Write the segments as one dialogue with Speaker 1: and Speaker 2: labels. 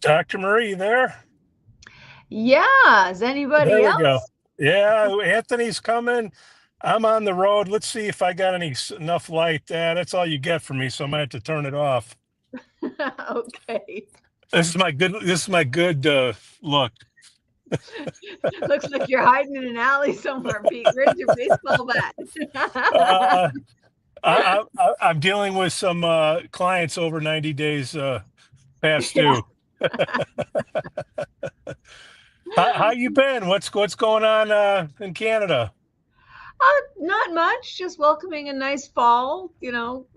Speaker 1: Dr. Marie there?
Speaker 2: Yeah, is
Speaker 1: There
Speaker 2: anybody
Speaker 1: we go.
Speaker 2: else?
Speaker 1: Yeah, Anthony's coming. I'm on the road. Let's see if I got enough light. That's all you get from me, so I might have to turn it off.
Speaker 2: Okay.
Speaker 1: This is my good look.
Speaker 2: Looks like you're hiding in an alley somewhere, Pete. Where's your baseball bat?
Speaker 1: Uh, I'm dealing with some clients over 90 days past
Speaker 2: Yeah.
Speaker 1: due. How you been? What's going on in Canada?
Speaker 2: Not much, just welcoming a nice fall,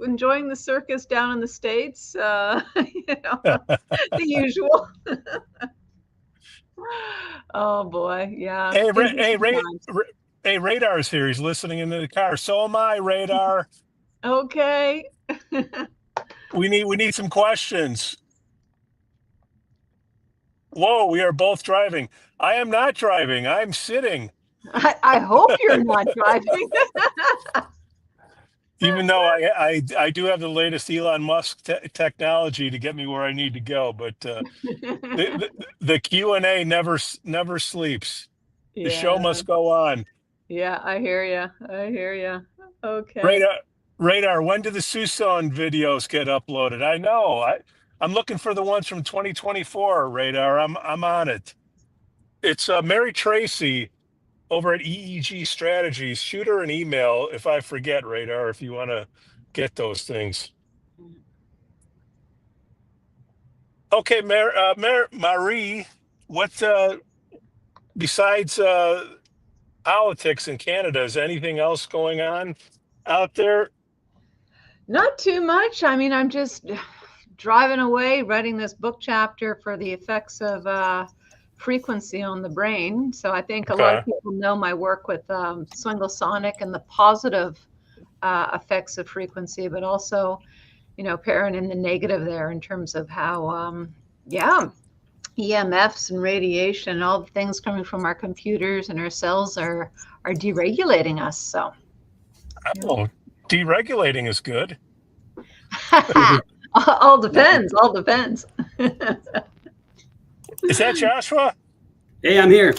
Speaker 2: enjoying the circus down in the States, the usual. Oh boy, yeah.
Speaker 1: Hey,
Speaker 2: Interesting times.
Speaker 1: Hey, Radar's here. He's listening into the car. So am I, Radar.
Speaker 2: Okay.
Speaker 1: We need some questions. Whoa, we are both driving. I am not driving. I'm sitting.
Speaker 2: I hope you're not driving.
Speaker 1: Even though I do have the latest Elon Musk technology to get me where I need to go, but the Q&A never sleeps. The show
Speaker 2: Yeah.
Speaker 1: must go on.
Speaker 2: Yeah, I hear you. I hear you. Okay.
Speaker 1: Radar, Radar. When do the Susan videos get uploaded? I know. I'm looking for the ones from 2024. Radar. I'm on it. It's Mary Tracy over at EEG Strategies. Shoot her an email if I forget, Radar. If you want to get those things. Okay, Marie. What besides politics in Canada? Is anything else going on out there?
Speaker 2: Not too much. I mean, I'm just driving away, writing this book chapter for the effects of frequency on the brain. So I think a lot of
Speaker 1: Okay.
Speaker 2: people know my work with Swingle Sonic and the positive effects of frequency, but also, pairing in the negative there in terms of how, yeah, EMFs and radiation and all the things coming from our computers and our cells are deregulating us. So,
Speaker 1: Oh, deregulating is good.
Speaker 2: yeah. All depends. All depends.
Speaker 1: Is that Joshua?
Speaker 3: Hey, I'm here.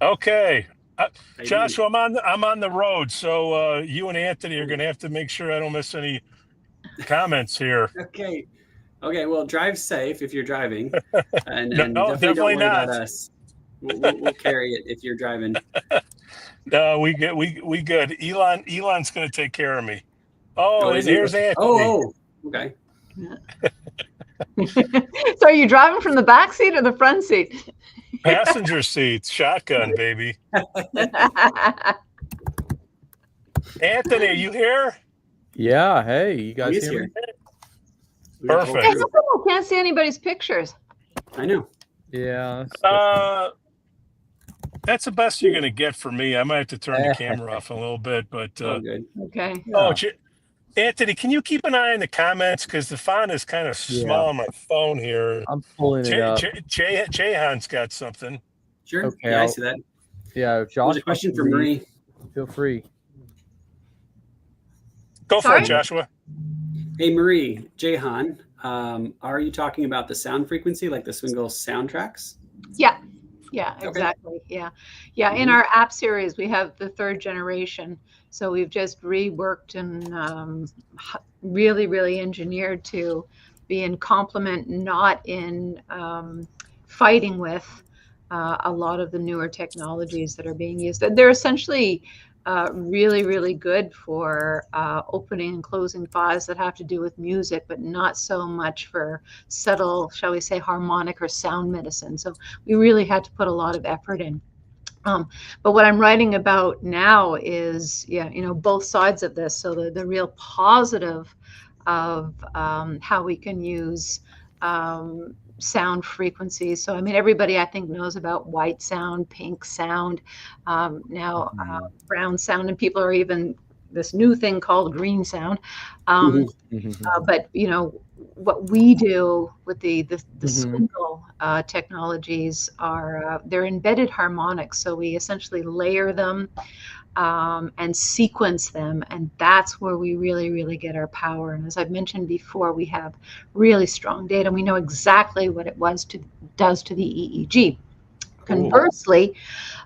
Speaker 1: Okay.
Speaker 3: How you doing?
Speaker 1: Joshua, I'm on the road, so you and Anthony are going to have to make sure I don't miss any comments here.
Speaker 3: Okay. Okay. Well, drive safe if you're driving, and
Speaker 1: No,
Speaker 3: definitely don't
Speaker 1: definitely
Speaker 3: worry about
Speaker 1: not.
Speaker 3: us. We'll carry it if you're driving.
Speaker 1: No, we good. Elon's going to take care of me. Oh,
Speaker 3: Oh,
Speaker 1: and
Speaker 3: is he?
Speaker 1: here's
Speaker 3: Okay.
Speaker 1: Anthony.
Speaker 3: Oh. Okay.
Speaker 2: So are you driving from the back seat or the front seat?
Speaker 1: Passenger seats, shotgun, baby. Anthony, are you here?
Speaker 4: Yeah, hey, you
Speaker 3: Oh,
Speaker 4: guys
Speaker 3: he's
Speaker 4: hear me?
Speaker 3: here. We got the whole
Speaker 1: Perfect.
Speaker 2: Hey,
Speaker 3: crew.
Speaker 2: how come I can't see anybody's pictures?
Speaker 3: I know.
Speaker 4: Yeah. That's different.
Speaker 1: That's the best you're going to get from me. I might have to turn the camera off a little bit, but
Speaker 3: Oh, good.
Speaker 2: Okay.
Speaker 1: oh,
Speaker 4: Yeah.
Speaker 1: Anthony, can you keep an eye on the comments because the font is kind of
Speaker 4: Yeah.
Speaker 1: small on my phone here.
Speaker 4: I'm pulling it up.
Speaker 1: Jahan's got something.
Speaker 3: Sure.
Speaker 4: Okay,
Speaker 3: Yeah, I
Speaker 4: I'll-
Speaker 3: see that.
Speaker 4: Yeah,
Speaker 3: There's
Speaker 4: Josh.
Speaker 3: a question for Marie.
Speaker 4: Feel free.
Speaker 1: Go for
Speaker 2: Sorry?
Speaker 1: it, Joshua.
Speaker 3: Hey, Marie, Jahan, are you talking about the sound frequency, like the Swingle soundtracks?
Speaker 2: Yeah. Yeah,
Speaker 3: Okay.
Speaker 2: exactly. Yeah. Yeah. In our app series, we have the third generation. So we've just reworked and really, really engineered to be in complement, not in fighting with a lot of the newer technologies that are being used. They're essentially really, really good for opening and closing files that have to do with music, but not so much for subtle, shall we say, harmonic or sound medicine. So we really had to put a lot of effort in. But what I'm writing about now is, both sides of this. So the real positive of how we can use sound frequencies. So, I mean, everybody I think knows about white sound, pink sound, now brown sound, and people are even this new thing called green sound. But what we do with the Swingle technologies are they're embedded harmonics. So we essentially layer them and sequence them. And that's where we really, really get our power. And as I've mentioned before, we have really strong data. We know exactly what it does to the EEG. Conversely,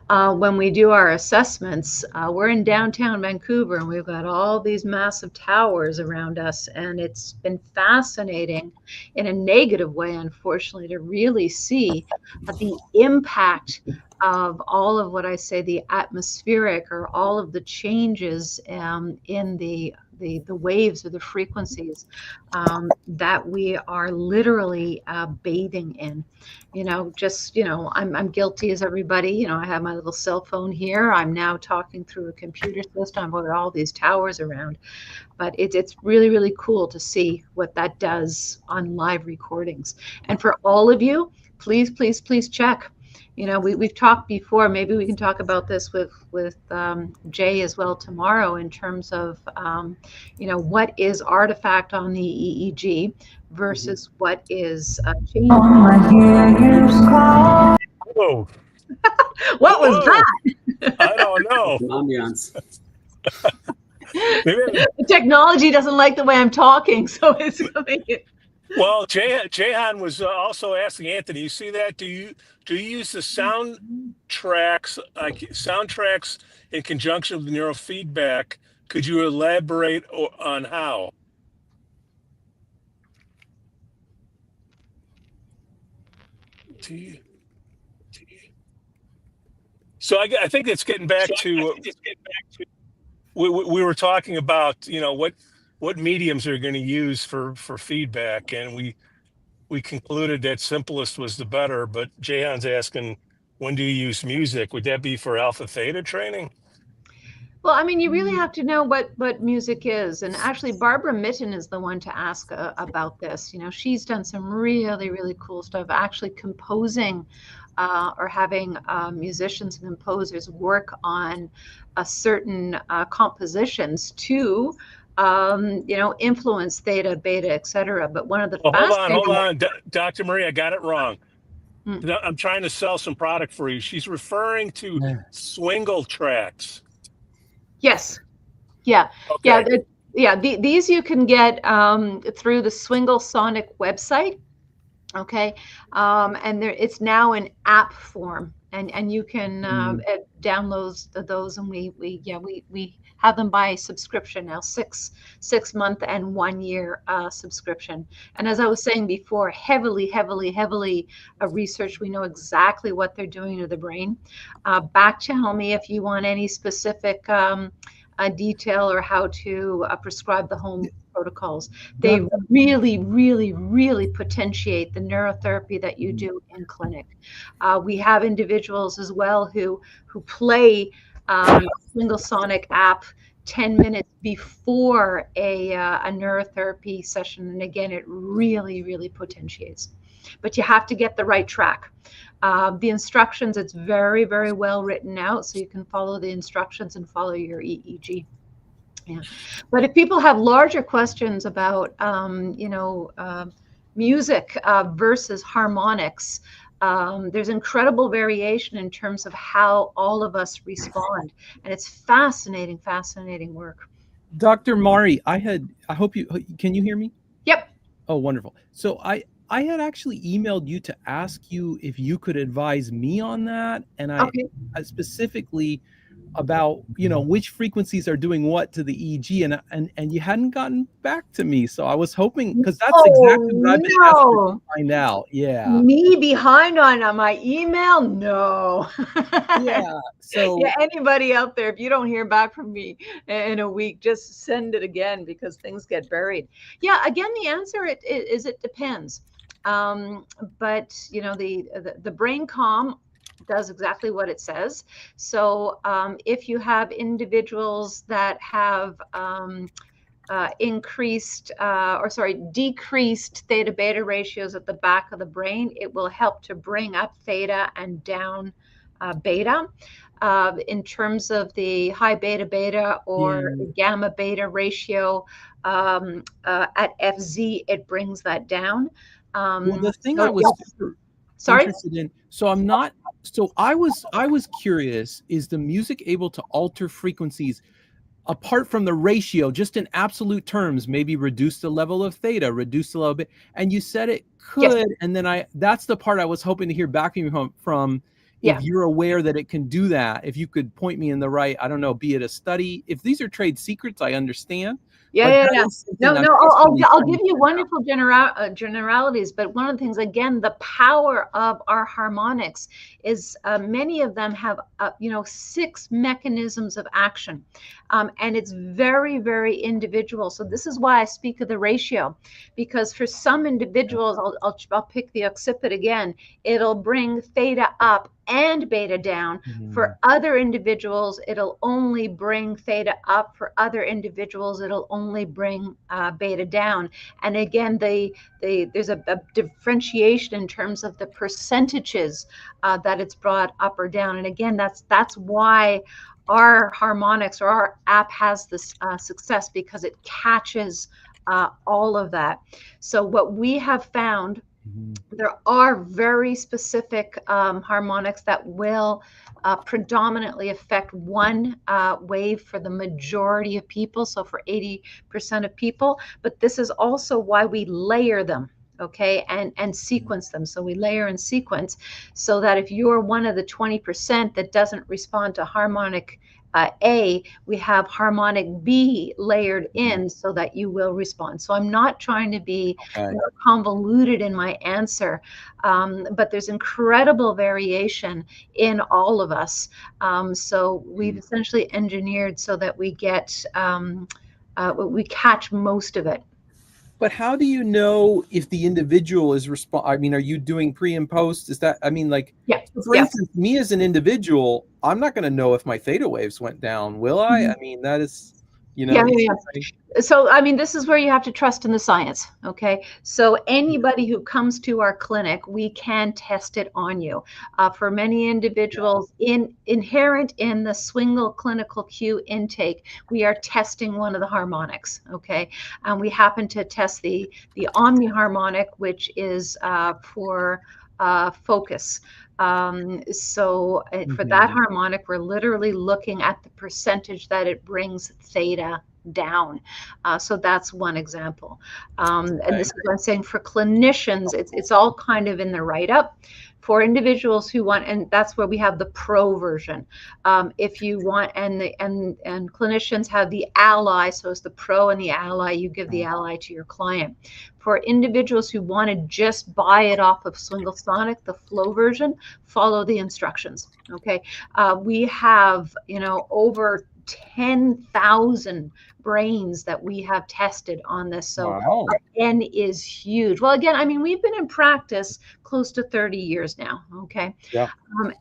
Speaker 2: when we do our assessments, we're in downtown Vancouver and we've got all these massive towers around us. And it's been fascinating in a negative way, unfortunately, to really see the impact of all of what I say, the atmospheric or all of the changes in the waves or the frequencies that we are literally bathing in. I'm guilty as everybody. I have my little cell phone here. I'm now talking through a computer system. I've got all these towers around, but it's really, really cool to see what that does on live recordings. And for all of you, please, please, please check. We've talked before. Maybe we can talk about this with Jay as well tomorrow in terms of, what is artifact on the EEG versus what is change.
Speaker 1: Whoa.
Speaker 2: What was that?
Speaker 1: I don't know.
Speaker 3: Ambiance.
Speaker 2: The technology doesn't like the way I'm talking, so it's coming.
Speaker 1: Well, Jehan was also asking Anthony. You see that? Do you use the soundtracks in conjunction with neurofeedback? Could you elaborate on how? So I think it's getting back to we were talking about what mediums are going to use for feedback, and we concluded that simplest was the better. But Jehan's asking, when do you use music? Would that be for alpha theta training?
Speaker 2: Well, I mean, you really have to know what music is. And actually, Barbara Mitten is the one to ask about this. She's done some really, really cool stuff, actually composing or having musicians and composers work on certain compositions to, influence theta, beta, etc. But one of the
Speaker 1: hold on, Dr. Marie, I got it wrong. I'm trying to sell some product for you. She's referring to Swingle tracks.
Speaker 2: Yes. Yeah.
Speaker 1: Okay.
Speaker 2: These you can get through the Swingle Sonic website. Okay. And it's now in app form, and you can download those, and we have them by subscription now, 6-month and 1 year subscription. And as I was saying before, heavily researched. We know exactly what they're doing to the brain. Back channel me if you want any specific detail or how to prescribe the home protocols. They really potentiate the neurotherapy that you do in clinic. We have individuals as well who play Swingle Sonic app 10 minutes before a neurotherapy session, and again, it really potentiates. But you have to get the right track. The instructions, it's very well written out, so you can follow the instructions and follow your EEG. Yeah. But if people have larger questions about, music versus harmonics, there's incredible variation in terms of how all of us respond. And it's fascinating work.
Speaker 5: Dr. Mari, I hope can you hear me?
Speaker 2: Yep.
Speaker 5: Oh, wonderful. So I had actually emailed you to ask you if you could advise me on that. And I specifically about, which frequencies are doing what to the EEG, and you hadn't gotten back to me. So I was hoping, because that's exactly what I've been asking to find out. Yeah.
Speaker 2: Me behind on my email? No.
Speaker 5: Yeah. So
Speaker 2: anybody out there, if you don't hear back from me in a week, just send it again, because things get buried. Yeah. Again, the answer is it depends. But the brain comm does exactly what it says. So if you have individuals that have decreased theta beta ratios at the back of the brain, it will help to bring up theta and down beta. In terms of the high beta beta or gamma beta ratio at FZ, it brings that down.
Speaker 5: Well, the thing
Speaker 2: Sorry?
Speaker 5: interested in. So I'm not. So I was curious. Is the music able to alter frequencies apart from the ratio, just in absolute terms? Maybe reduce the level of theta, reduce a little bit. And you said it could.
Speaker 2: Yes.
Speaker 5: And then that's the part I was hoping to hear back from. If you're aware that it can do that, if you could point me in the right, I don't know, be it a study. If these are trade secrets, I understand.
Speaker 2: Yeah. No, I'll give you wonderful generalities, but one of the things, again, the power of our harmonics is many of them have, 6 mechanisms of action, and it's very, very individual. So this is why I speak of the ratio, because for some individuals, I'll pick the occiput again, it'll bring theta up and beta down. For other individuals, it'll only bring theta up. For other individuals, it'll only bring beta down. And again, there's a differentiation in terms of the percentages that it's brought up or down. And again, that's why our harmonics or our app has this success, because it catches all of that. So what we have found, there are very specific harmonics that will predominantly affect one wave for the majority of people, so for 80% of people. But this is also why we layer them, okay, and sequence them. So we layer and sequence so that if you're one of the 20% that doesn't respond to harmonic A, we have harmonic B layered in so that you will respond. So I'm not trying to be convoluted in my answer, but there's incredible variation in all of us. So we've essentially engineered so that we get, we catch most of it.
Speaker 5: But how do you know if the individual is I mean, are you doing pre and post? Is that, I mean, like, for instance, me as an individual, I'm not going to know if my theta waves went down, will I? I mean, that is,
Speaker 2: So, I mean, this is where you have to trust in the science, okay? So anybody who comes to our clinic, we can test it on you. For many individuals, inherent in the Swingle clinical Q intake, we are testing one of the harmonics, okay? And we happen to test the omni harmonic, which is for focus. So for that harmonic, we're literally looking at the percentage that it brings theta down. So that's one example. And this is what I'm saying for clinicians, it's all kind of in the write-up. For individuals who want, and that's where we have the pro version. If you want, and clinicians have the ally, so it's the pro and the ally, you give the ally to your client. For individuals who want to just buy it off of Swingle Sonic, the flow version, follow the instructions, okay? We have, over 10,000 brains that we have tested on this. So N is huge. Well, again, I mean, we've been in practice close to 30 years now. Okay. Yeah.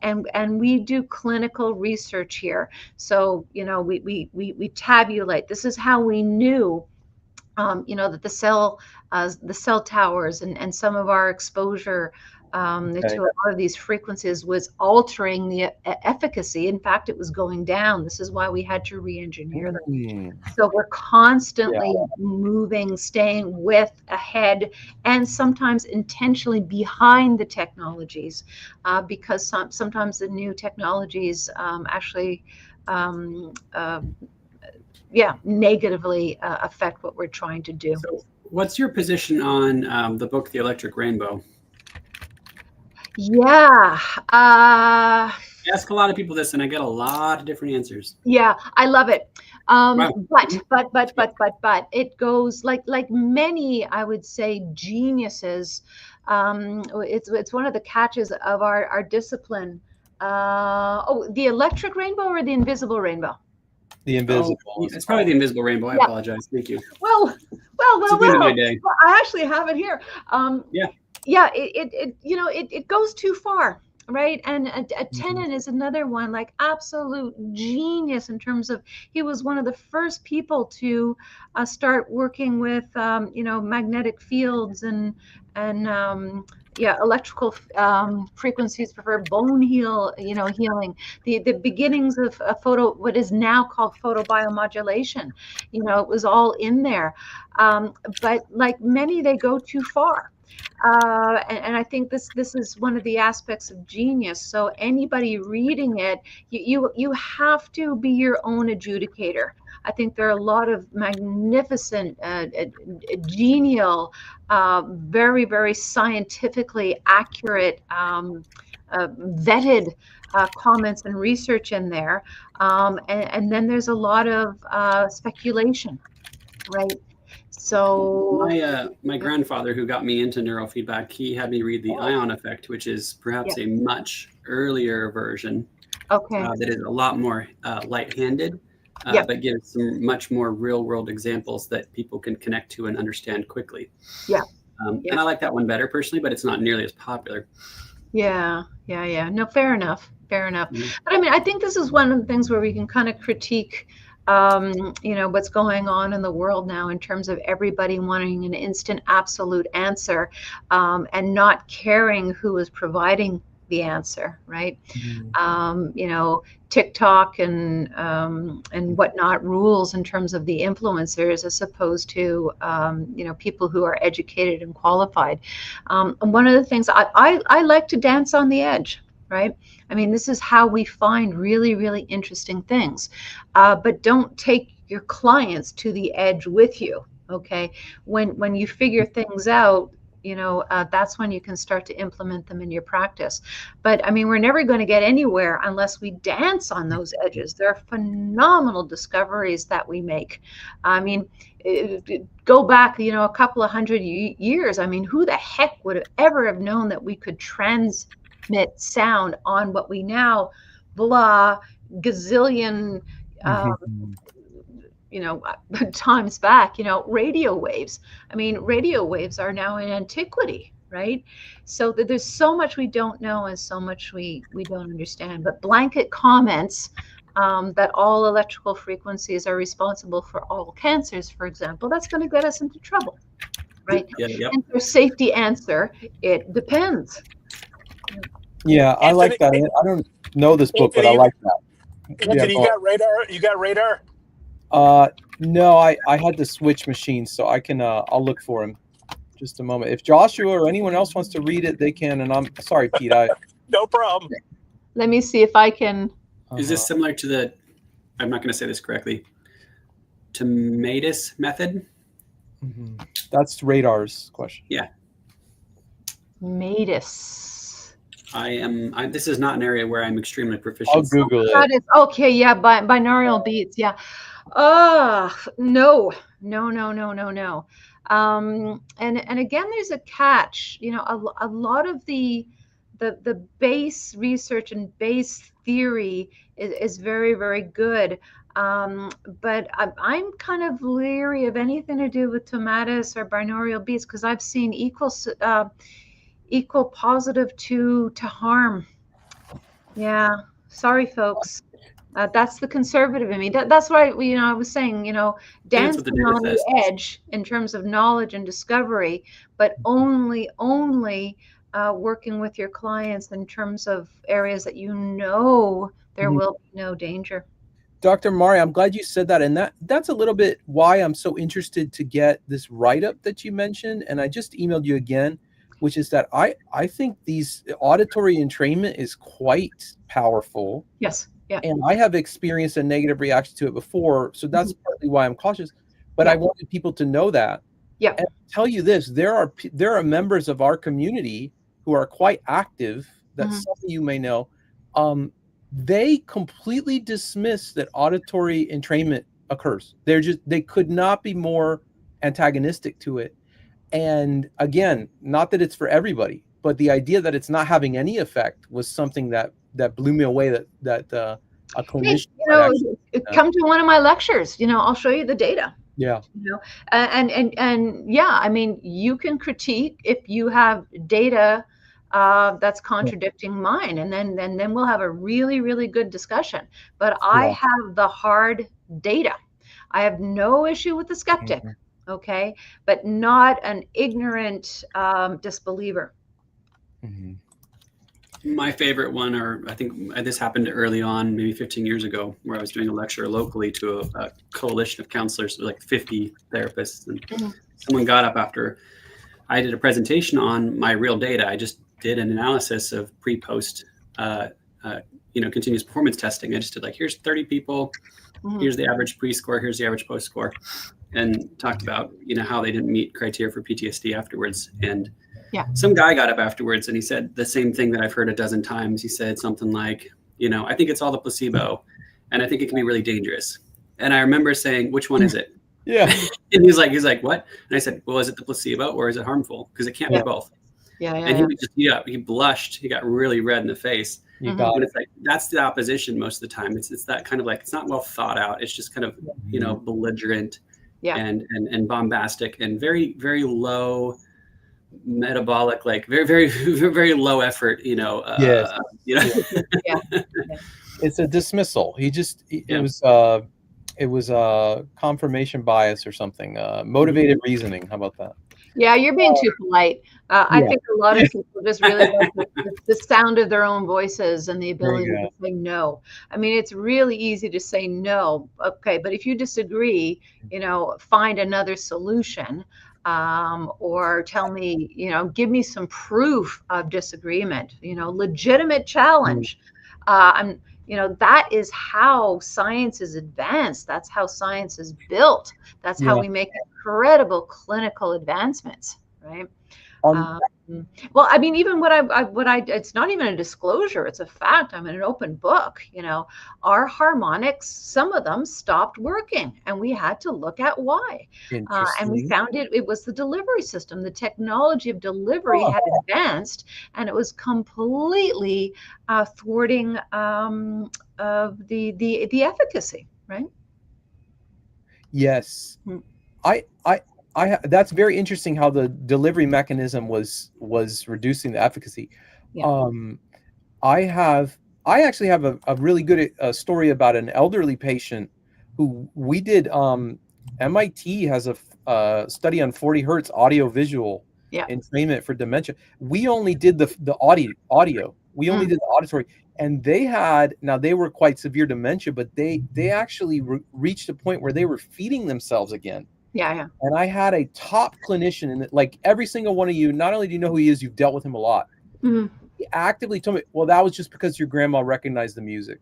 Speaker 2: And we do clinical research here. So, we tabulate. This is how we knew, that the cell towers and some of our exposure to a lot of these frequencies was altering the efficacy. In fact, it was going down. This is why we had to re-engineer them. So we're constantly moving, staying with, ahead, and sometimes intentionally behind the technologies, because sometimes the new technologies actually negatively affect what we're trying to do.
Speaker 3: So what's your position on the book, The Electric Rainbow?
Speaker 2: Yeah.
Speaker 3: I ask a lot of people this and I get a lot of different answers.
Speaker 2: Yeah, I love it. But it goes like many, I would say, geniuses. It's one of the catches of our discipline. The electric rainbow or the invisible rainbow?
Speaker 5: The invisible.
Speaker 3: It's probably the invisible rainbow. I apologize. Thank you.
Speaker 2: Well. I actually have it here. It goes too far, right? And a Tennant is another one, like absolute genius in terms of, he was one of the first people to start working with magnetic fields and electrical frequencies for bone healing. The beginnings of what is now called photobiomodulation. It was all in there. But like many, they go too far. And I think this is one of the aspects of genius. So anybody reading it, you have to be your own adjudicator. I think there are a lot of magnificent, genial, very, very scientifically accurate, vetted comments and research in there. And then there's a lot of speculation, right? So
Speaker 3: my grandfather, who got me into neurofeedback, he had me read the Ion Effect, which is perhaps a much earlier version.
Speaker 2: Okay.
Speaker 3: That is a lot more light-handed, but gives some much more real-world examples that people can connect to and understand quickly. And I like that one better personally, but it's not nearly as popular.
Speaker 2: Yeah. No, fair enough. Mm-hmm. But I mean, I think this is one of the things where we can kind of critique, what's going on in the world now in terms of everybody wanting an instant absolute answer, and not caring who is providing the answer, right? Mm-hmm. TikTok and whatnot rules in terms of the influencers as opposed to people who are educated and qualified. And one of the things I like to dance on the edge, right? I mean, this is how we find really, really interesting things. But don't take your clients to the edge with you, okay? When you figure things out, that's when you can start to implement them in your practice. But I mean, we're never going to get anywhere unless we dance on those edges. There are phenomenal discoveries that we make. I mean, go back, a couple of hundred years. I mean, who the heck would have ever have known that we could transmit sound on what we now gazillion times back, radio waves. I mean, radio waves are now in antiquity, right? So there's so much we don't know and so much we don't understand. But blanket comments that all electrical frequencies are responsible for all cancers, for example, that's going to get us into trouble, right? And for safety answer, it depends.
Speaker 5: Yeah, I like that. I don't know this book, but I like that.
Speaker 1: Anthony, you got radar? You got radar?
Speaker 5: No, I had to switch machines, so I can I'll look for him. Just a moment. If Joshua or anyone else wants to read it, they can. And I'm sorry, Pete.
Speaker 1: No problem.
Speaker 2: Let me see if I can.
Speaker 3: Is this similar to the? I'm not going to say this correctly. Tomatis method.
Speaker 5: Mm-hmm. That's Radar's question.
Speaker 3: Yeah.
Speaker 2: Matus.
Speaker 3: This is not an area where I'm extremely proficient.
Speaker 5: I'll Google it.
Speaker 2: Okay, yeah, binaural beats, yeah. No. And again, there's a catch. A lot of the base research and base theory is very, very good. But I'm kind of leery of anything to do with tomatis or binaural beats because I've seen equal positive to harm. Yeah, sorry, folks. That's the conservative in me. That's why I was saying, dancing on the edge in terms of knowledge and discovery, but only working with your clients in terms of areas that there will be no danger.
Speaker 5: Dr. Mari, I'm glad you said that. And that's a little bit why I'm so interested to get this write-up that you mentioned. And I just emailed you again, which is that I think these auditory entrainment is quite powerful.
Speaker 2: Yes. Yeah.
Speaker 5: And I have experienced a negative reaction to it before. So that's partly why I'm cautious. But I wanted people to know that.
Speaker 2: Yeah.
Speaker 5: And I'll tell you this, there are members of our community who are quite active that some of you may know. They completely dismiss that auditory entrainment occurs. They could not be more antagonistic to it. And again, not that it's for everybody, but the idea that it's not having any effect was something that blew me away. That a clinician.
Speaker 2: Come to one of my lectures. I'll show you the data.
Speaker 5: Yeah.
Speaker 2: And yeah, I mean, you can critique if you have data that's contradicting mine, and then we'll have a really, really good discussion. But I have the hard data. I have no issue with the skeptic. Okay, but not an ignorant disbeliever.
Speaker 3: My favorite one, or I think this happened early on, maybe 15 years ago, where I was doing a lecture locally to a coalition of counselors, like 50 therapists, and someone got up after I did a presentation on my real data. I just did an analysis of pre-post, continuous performance testing. I just did like, here's 30 people, here's the average pre-score, here's the average post-score, and talked about, how they didn't meet criteria for PTSD afterwards. And some guy got up afterwards and he said the same thing that I've heard a dozen times. He said something like, I think it's all the placebo, and I think it can be really dangerous. And I remember saying, which one is it?
Speaker 5: Yeah.
Speaker 3: And he's like, what? And I said, well, is it the placebo or is it harmful? Because it can't be both. And he would just, he blushed. He got really red in the face. And it's like, that's the opposition most of the time. It's that kind of like, it's not well thought out. It's just kind of, belligerent and bombastic and very, very low metabolic, like very, very, very low effort,
Speaker 5: Yes. It's a dismissal. It was confirmation bias or something. Motivated reasoning. How about that?
Speaker 2: Yeah, you're being too polite. I think a lot of people just really like the sound of their own voices and the ability to say no. I mean, it's really easy to say no. Okay, but if you disagree, find another solution, or tell me, give me some proof of disagreement. Legitimate challenge. That is how science is advanced. That's how science is built. That's how we make incredible clinical advancements, right? Well, I mean, even it's not even a disclosure. It's a fact. I'm in an open book. Our harmonics, some of them stopped working, and we had to look at why. And we found it was the delivery system. The technology of delivery had advanced, and it was completely thwarting of the efficacy, right?
Speaker 5: Yes. That's very interesting how the delivery mechanism was reducing the efficacy. I actually have a really good story about an elderly patient who we did. MIT has a study on 40 hertz audio visual entrainment for dementia. We only did the audio. We only did the auditory, and they were quite severe dementia, but they actually reached a point where they were feeding themselves again.
Speaker 2: Yeah.
Speaker 5: And I had a top clinician, and like every single one of you, not only do you know who he is, you've dealt with him a lot. He actively told me, well, that was just because your grandma recognized the music.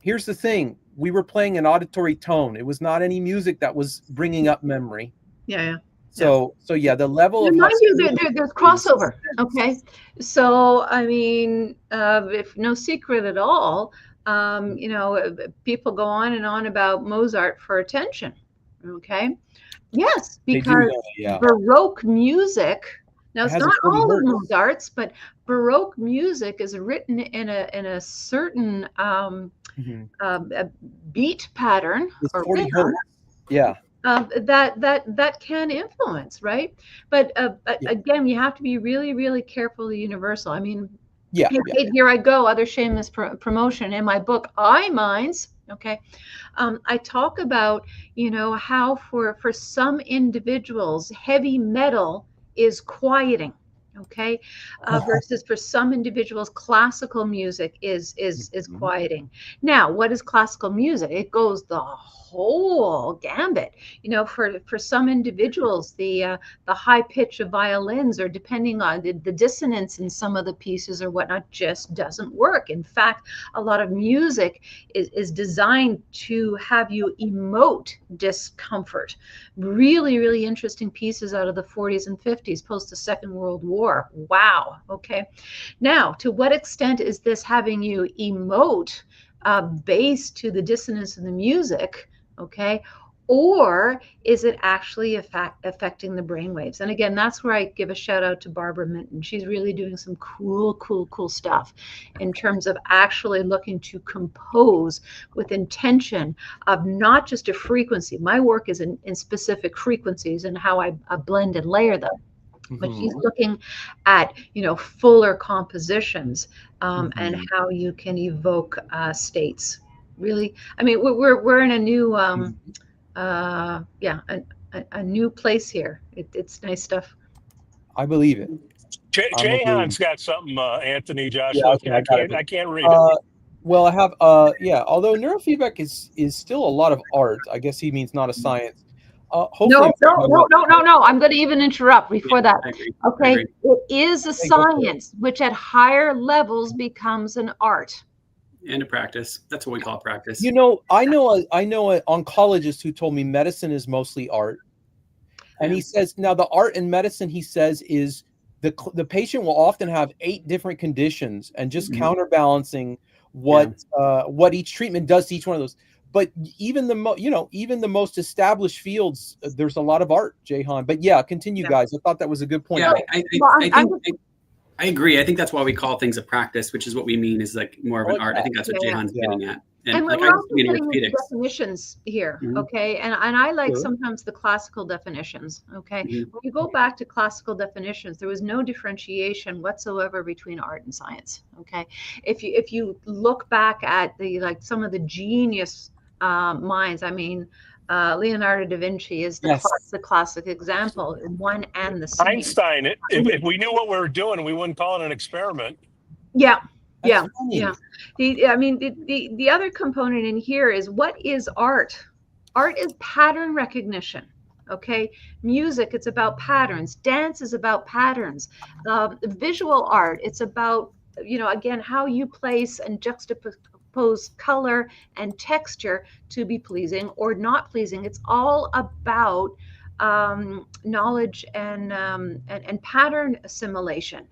Speaker 5: Here's the thing. We were playing an auditory tone. It was not any music that was bringing up memory.
Speaker 2: Yeah.
Speaker 5: So the level of...
Speaker 2: Mind you, there's crossover, okay? So, I mean, if no secret at all, people go on and on about Mozart for attention, okay? Yes, because Baroque music, now it's not all of Mozart's, but Baroque music is written in a certain beat pattern or 40 hertz. That can influence, right? But again, you have to be really, really careful of the universal. I mean, here I go, other shameless promotion in my book, I Minds. Okay. I talk about, how for some individuals, heavy metal is quieting. Okay. Versus for some individuals, classical music is quieting. Now, what is classical music? It goes the whole gambit. For some individuals, the high pitch of violins, or depending on the dissonance in some of the pieces or whatnot, just doesn't work. In fact, a lot of music is designed to have you emote discomfort. Really, really interesting pieces out of the 40s and 50s, post the Second World War. Wow. Okay. Now, to what extent is this having you emote based to the dissonance in the music? Okay. Or is it actually affecting the brainwaves? And again, that's where I give a shout out to Barbara Minton. She's really doing some cool stuff in terms of actually looking to compose with intention of not just a frequency. My work is in specific frequencies and how I blend and layer them. But she's looking at, fuller compositions and how you can evoke states. Really, I mean, we're in a new a new place here. It's nice stuff.
Speaker 5: I believe it.
Speaker 1: Jahan's got something, Anthony, Josh. I can't read it.
Speaker 5: Well, I have, although neurofeedback is still a lot of art, I guess he means not a science. Hopefully
Speaker 2: no. I'm going to even interrupt before that.
Speaker 3: I agree.
Speaker 2: Okay. It is a science which at higher levels becomes an art.
Speaker 3: And a practice. That's what we call practice.
Speaker 5: You know, I know an oncologist who told me medicine is mostly art. And he says, now the art in medicine, he says, is the patient will often have 8 different conditions and just counterbalancing what each treatment does to each one of those. But even the most established fields, there's a lot of art, Jehan. But yeah, continue, guys. I thought that was a good point.
Speaker 3: Yeah, I agree. I think that's why we call things a practice, which is what we mean is like more of an art. I think that's what Jehan's getting at.
Speaker 2: And like, we're also getting into definitions here, okay? And I like sometimes the classical definitions, okay? When you go back to classical definitions, there was no differentiation whatsoever between art and science, okay? If you look back at some of the genius minds, I mean, Leonardo da Vinci is the classic example, one and the same.
Speaker 1: Einstein, if we knew what we were doing, we wouldn't call it an experiment.
Speaker 2: Yeah. The other component in here is, what is art? Art is pattern recognition. Okay, music, it's about patterns. Dance is about patterns. Visual art, it's about, again, how you place and juxtapose color and texture to be pleasing or not pleasing. It's all about knowledge and pattern assimilation.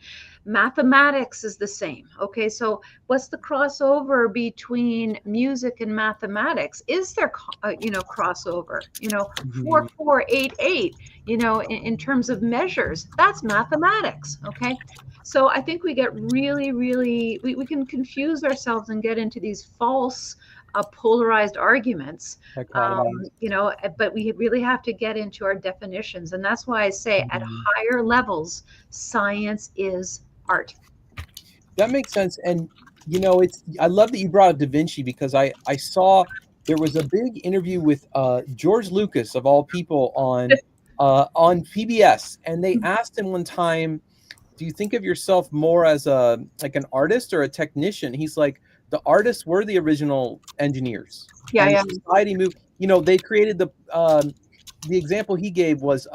Speaker 2: Mathematics is the same. Okay, so what's the crossover between music and mathematics? Is there crossover? 4 4 8 8, in terms of measures, that's mathematics. Okay, so I think we get really we can confuse ourselves and get into these false polarized arguments, but we really have to get into our definitions. And that's why I say at higher levels, science is art.
Speaker 5: That makes sense. And, I love that you brought up Da Vinci, because I saw there was a big interview with George Lucas, of all people, on PBS. And they asked him one time, do you think of yourself more as an artist or a technician? He's like, the artists were the original engineers. Society moved. They created the example he gave was,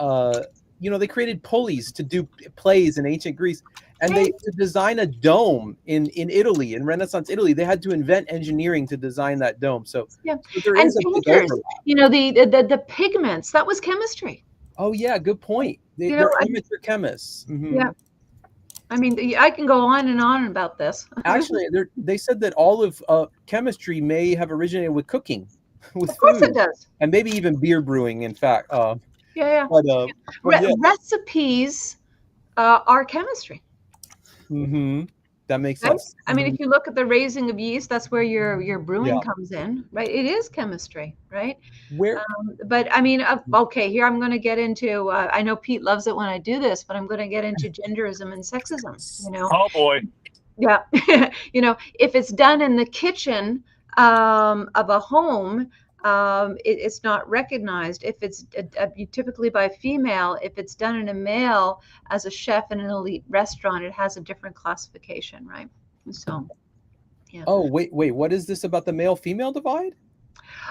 Speaker 5: they created pulleys to do plays in ancient Greece, and to design a dome in Italy, in Renaissance Italy, they had to invent engineering to design that dome. So
Speaker 2: and painters, the pigments, that was chemistry.
Speaker 5: Oh yeah, good point. They're amateur chemists.
Speaker 2: Yeah. I mean, I can go on and on about this.
Speaker 5: Actually, they said that all of chemistry may have originated with cooking, with
Speaker 2: of course
Speaker 5: food,
Speaker 2: it does,
Speaker 5: and maybe even beer brewing. In fact,
Speaker 2: recipes are chemistry.
Speaker 5: That makes sense.
Speaker 2: I mean, if you look at the raising of yeast, that's where your brewing comes in, right? It is chemistry, right? But I mean, okay, here I'm going to get into, I know Pete loves it when I do this, but I'm going to get into genderism and sexism,
Speaker 1: Oh boy.
Speaker 2: Yeah. If it's done in the kitchen of a home, it's not recognized. If it's typically by female, if it's done in a male as a chef in an elite restaurant, it has a different classification, right? So, yeah.
Speaker 5: Oh, wait, what is this about the male-female divide?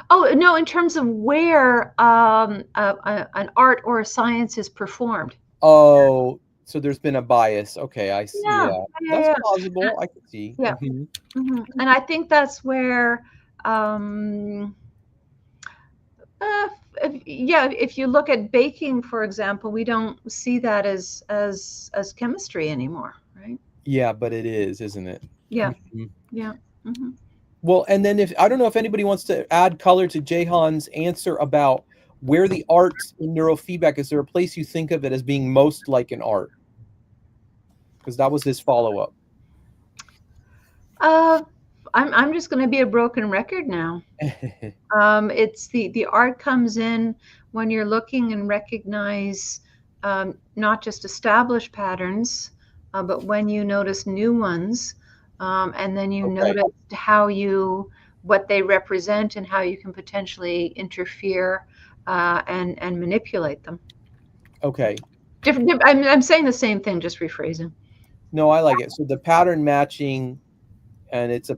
Speaker 2: Oh, no, in terms of where an art or a science is performed.
Speaker 5: Oh, so there's been a bias. Okay, I see. Yeah. That's plausible. I can see.
Speaker 2: Yeah. And I think that's where if you look at baking, for example, we don't see that as chemistry anymore, right?
Speaker 5: Yeah, but it is, isn't it?
Speaker 2: Yeah.
Speaker 5: Well, and then I don't know if anybody wants to add color to Jehan's answer about where the art in neurofeedback, is there a place you think of it as being most like an art? Because that was his follow-up.
Speaker 2: I'm just going to be a broken record now. It's the art comes in when you're looking and recognize not just established patterns, but when you notice new ones, and then you notice what they represent and how you can potentially interfere and manipulate them.
Speaker 5: Okay.
Speaker 2: I'm saying the same thing, just rephrasing.
Speaker 5: No, I like it. So the pattern matching, and it's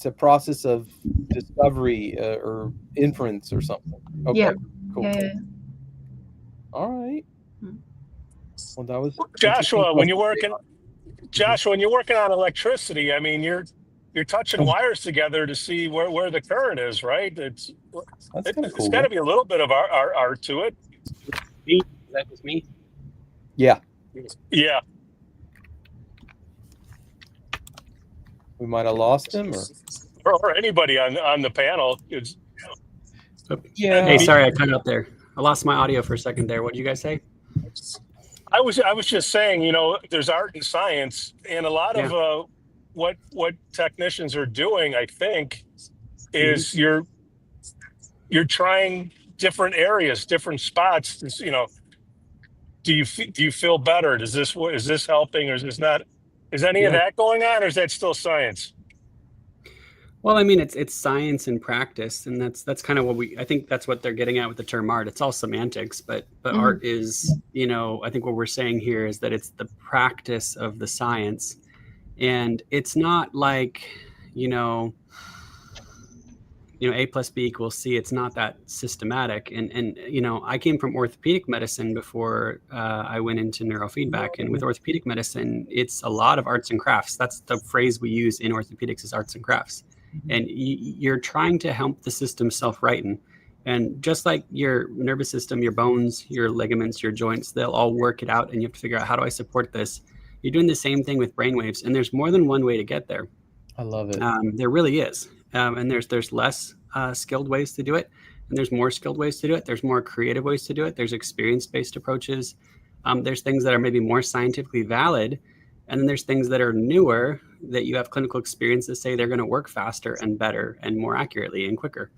Speaker 5: a process of discovery or inference or something. Okay.
Speaker 2: Yeah.
Speaker 5: Cool.
Speaker 2: Yeah.
Speaker 5: All right. Well, that was
Speaker 1: Joshua. When you're working on electricity, I mean, you're touching wires together to see where the current is, right? It's
Speaker 5: cool.
Speaker 1: got to be a little bit of art to it.
Speaker 3: Is that just me?
Speaker 5: Yeah.
Speaker 1: Yeah.
Speaker 5: We might have lost him,
Speaker 1: or anybody on the panel.
Speaker 5: Yeah.
Speaker 3: Hey, sorry, I cut out there. I lost my audio for a second there. What did you guys say?
Speaker 1: I was just saying, there's art and science, and a lot of what technicians are doing, I think, is you're trying different areas, different spots. Do you feel better? Is this helping, or is this not? Is any of that going on, or is that still science?
Speaker 3: Well, I mean, it's science and practice, and that's kind of I think that's what they're getting at with the term art. It's all semantics, but art is, I think what we're saying here is that it's the practice of the science, and it's not like, A plus B equals C. It's not that systematic. And I came from orthopedic medicine before I went into neurofeedback. And with orthopedic medicine, it's a lot of arts and crafts. That's the phrase we use in orthopedics, is arts and crafts. And you're trying to help the system self-righten. And just like your nervous system, your bones, your ligaments, your joints, they'll all work it out. And you have to figure out, how do I support this? You're doing the same thing with brainwaves. And there's more than one way to get there.
Speaker 5: I love it.
Speaker 3: There really is. And there's less skilled ways to do it. And there's more skilled ways to do it. There's more creative ways to do it. There's experience-based approaches. There's things that are maybe more scientifically valid. And then there's things that are newer that you have clinical experience that say they're going to work faster and better and more accurately and quicker.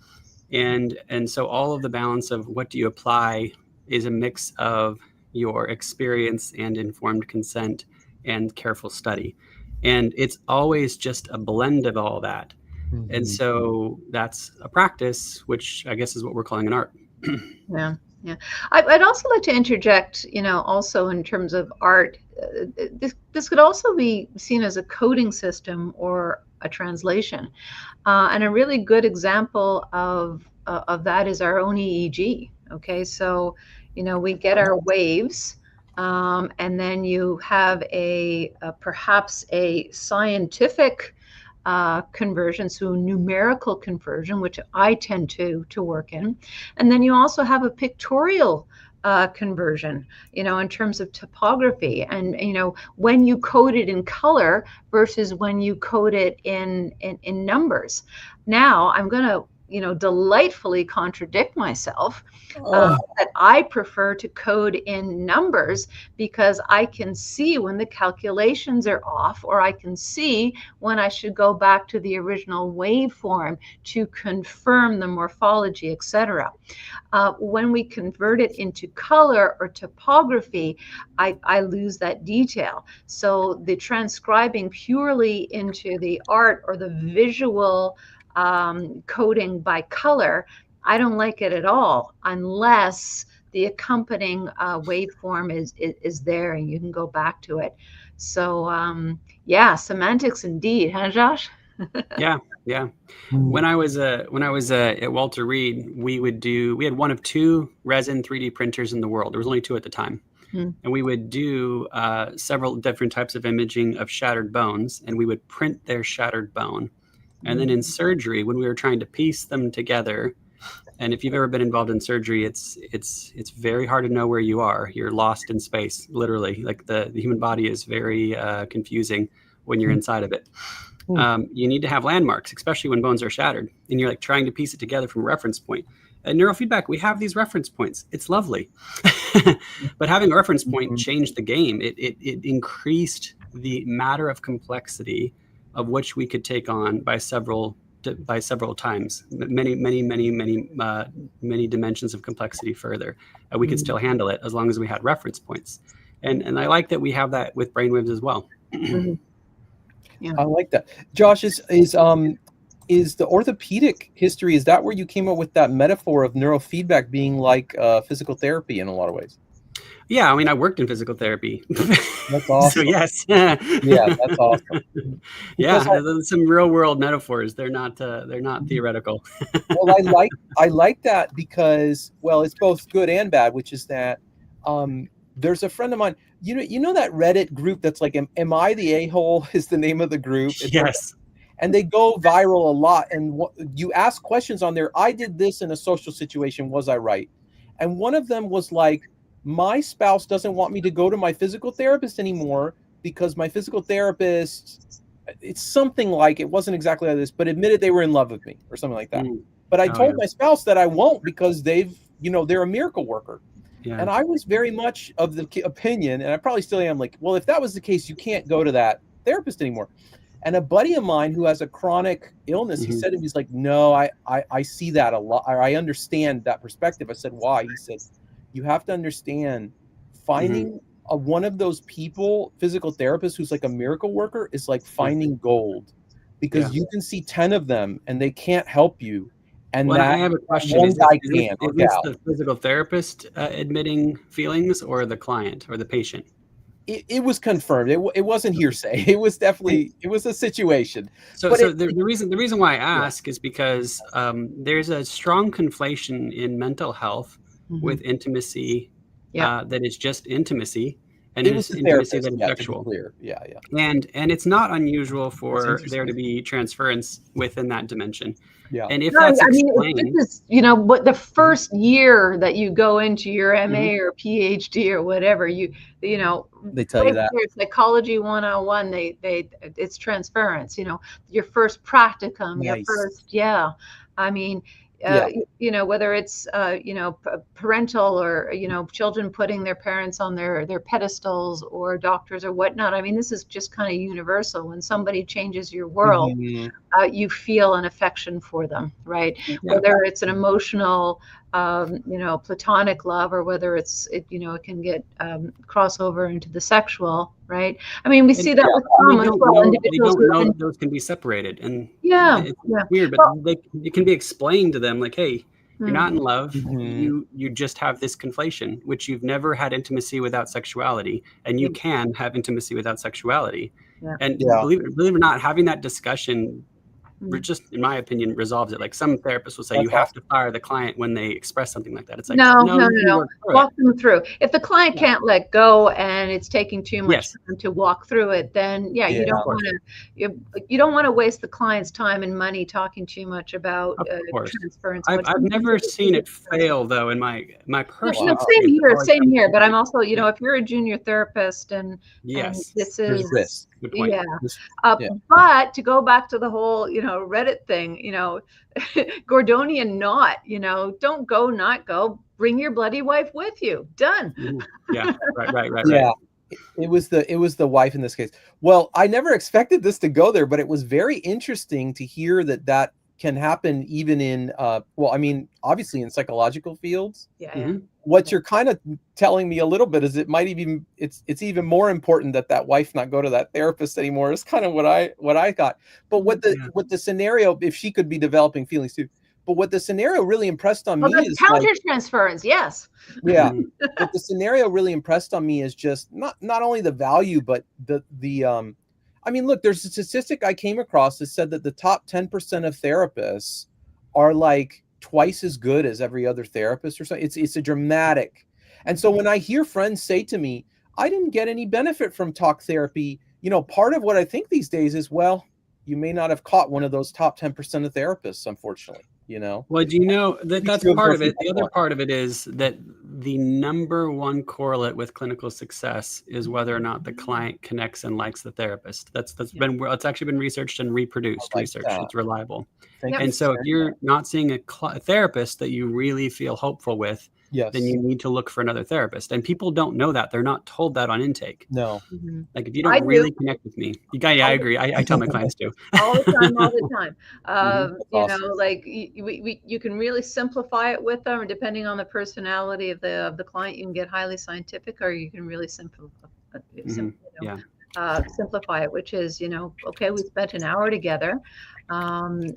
Speaker 3: And so all of the balance of what do you apply is a mix of your experience and informed consent and careful study. And it's always just a blend of all that. Mm-hmm. And so that's a practice, which I guess is what we're calling an art.
Speaker 2: Yeah. Yeah. I'd also like to interject, also in terms of art, this could also be seen as a coding system or a translation. And a really good example of that is our own EEG. Okay. So, we get our waves, and then you have perhaps a scientific conversion, so numerical conversion, which I tend to work in. And then you also have a pictorial conversion, in terms of topography, and when you code it in color versus when you code it in numbers. Now I'm going to delightfully contradict myself, that I prefer to code in numbers because I can see when the calculations are off, or I can see when I should go back to the original waveform to confirm the morphology, etc. When we convert it into color or topography, I lose that detail. So the transcribing purely into the art or the visual coding by color, I don't like it at all, unless the accompanying waveform is there and you can go back to it. So semantics indeed, huh, Josh?
Speaker 3: Yeah. When I was at Walter Reed, we had one of two resin 3D printers in the world. There was only two at the time. And we would do several different types of imaging of shattered bones, and we would print their shattered bone. And then in surgery, when we were trying to piece them together, and if you've ever been involved in surgery, it's very hard to know where you are. You're lost in space, literally. Like the human body is very confusing when you're inside of it. You need to have landmarks, especially when bones are shattered, and you're like trying to piece it together from a reference point. At Neurofeedback, we have these reference points. It's lovely. But having a reference point changed the game. It increased the matter of complexity of which we could take on by several times, many dimensions of complexity further. We could still handle it as long as we had reference points. And I like that we have that with brainwaves as well.
Speaker 2: Yeah.
Speaker 5: I like that. Josh, is the orthopedic history, is that where you came up with that metaphor of neurofeedback being like physical therapy in a lot of ways?
Speaker 3: Yeah, I mean, I worked in physical therapy.
Speaker 5: That's awesome.
Speaker 3: So yes.
Speaker 5: Yeah, that's awesome.
Speaker 3: Yeah, some real world metaphors. They're not theoretical.
Speaker 5: Well, I like that because, well, it's both good and bad, which is that there's a friend of mine, you know that Reddit group that's like, am I the a-hole is the name of the group? It's
Speaker 3: yes.
Speaker 5: And they go viral a lot. And you ask questions on there. I did this in a social situation. Was I right? And one of them was like, my spouse doesn't want me to go to my physical therapist anymore because my physical therapist, it's something like, it wasn't exactly like this, but admitted they were in love with me or something like that. But I told my spouse that I won't because they're a miracle worker. Yeah. And I was very much of the opinion, and I probably still am, like, well, if that was the case, you can't go to that therapist anymore. And a buddy of mine who has a chronic illness, he said to me, he's like, no, I see that a lot. I understand that perspective. I said, why? He said, you have to understand, finding one of those people, physical therapists who's like a miracle worker, is like finding gold, because you can see 10 of them and they can't help you. And
Speaker 3: I have a question. Is this the physical therapist admitting feelings, or the client or the patient?
Speaker 5: It was confirmed. It wasn't hearsay. It was definitely, it was a situation.
Speaker 3: The reason why I ask is because there's a strong conflation in mental health with intimacy that is just intimacy, and it is intimacy that is sexual. And it's not unusual for there to be transference within that dimension. Yeah. And if that's explained,
Speaker 2: this is, what the first year that you go into your MA or PhD or whatever, they tell you that psychology 101, it's transference, your first practicum, your first, whether it's, parental or, children putting their parents on their pedestals, or doctors or whatnot. I mean, this is just kind of universal. When somebody changes your world, you feel an affection for them, right? Yeah. Whether it's an emotional, platonic love, or whether it can get crossover into the sexual, right? I mean, we see that with trauma as well.
Speaker 3: Individuals don't know those can be separated, and it's weird, but it can be explained to them, like, hey, you're not in love. You just have this conflation, which you've never had intimacy without sexuality, and you can have intimacy without sexuality. Yeah. And believe it or not, having that discussion, just in my opinion, resolves it. Like, some therapists will say you have to fire the client when they express something like that. It's like, no.
Speaker 2: Walk them through. If the client can't let go and it's taking too much time to walk through it, then you don't want to waste the client's time and money talking too much about transference.
Speaker 3: I've never seen it fail, though, in my personal.
Speaker 2: Same here. But I'm also, if you're a junior therapist and this is
Speaker 5: risk.
Speaker 3: Good point.
Speaker 2: But to go back to the whole, Reddit thing, Gordonian knot, don't go, not go, bring your bloody wife with you. Done.
Speaker 3: Yeah. Right.
Speaker 5: Yeah. It was the wife in this case. Well, I never expected this to go there, but it was very interesting to hear that can happen even in, obviously in psychological fields.
Speaker 2: Yeah.
Speaker 5: What you're kind of telling me a little bit is it's even more important that wife not go to that therapist anymore. Is kind of what I thought. But what the scenario, if she could be developing feelings too, but what the scenario really impressed on me is
Speaker 2: counter-transference. Yes.
Speaker 5: Yeah. What the scenario really impressed on me is just not only the value, but the look, there's a statistic I came across that said that the top 10% of therapists are like twice as good as every other therapist or something. It's a dramatic. And so when I hear friends say to me, I didn't get any benefit from talk therapy, part of what I think these days is, well, you may not have caught one of those top 10% of therapists, unfortunately.
Speaker 3: Well, do you know that's part of it? The other part of it is that the number one correlate with clinical success is whether or not the client connects and likes the therapist. It's actually been researched and reproduced. It's reliable. And so if you're not seeing a therapist that you really feel hopeful with, then you need to look for another therapist. And people don't know that. They're not told that on intake.
Speaker 5: No.
Speaker 3: Like, if you don't really connect with me, I agree. I tell my clients to.
Speaker 2: All the time. Awesome. Like, you can really simplify it with them, or depending on the personality of the client, you can get highly scientific, or you can really simplify it, which is, okay, we spent an hour together.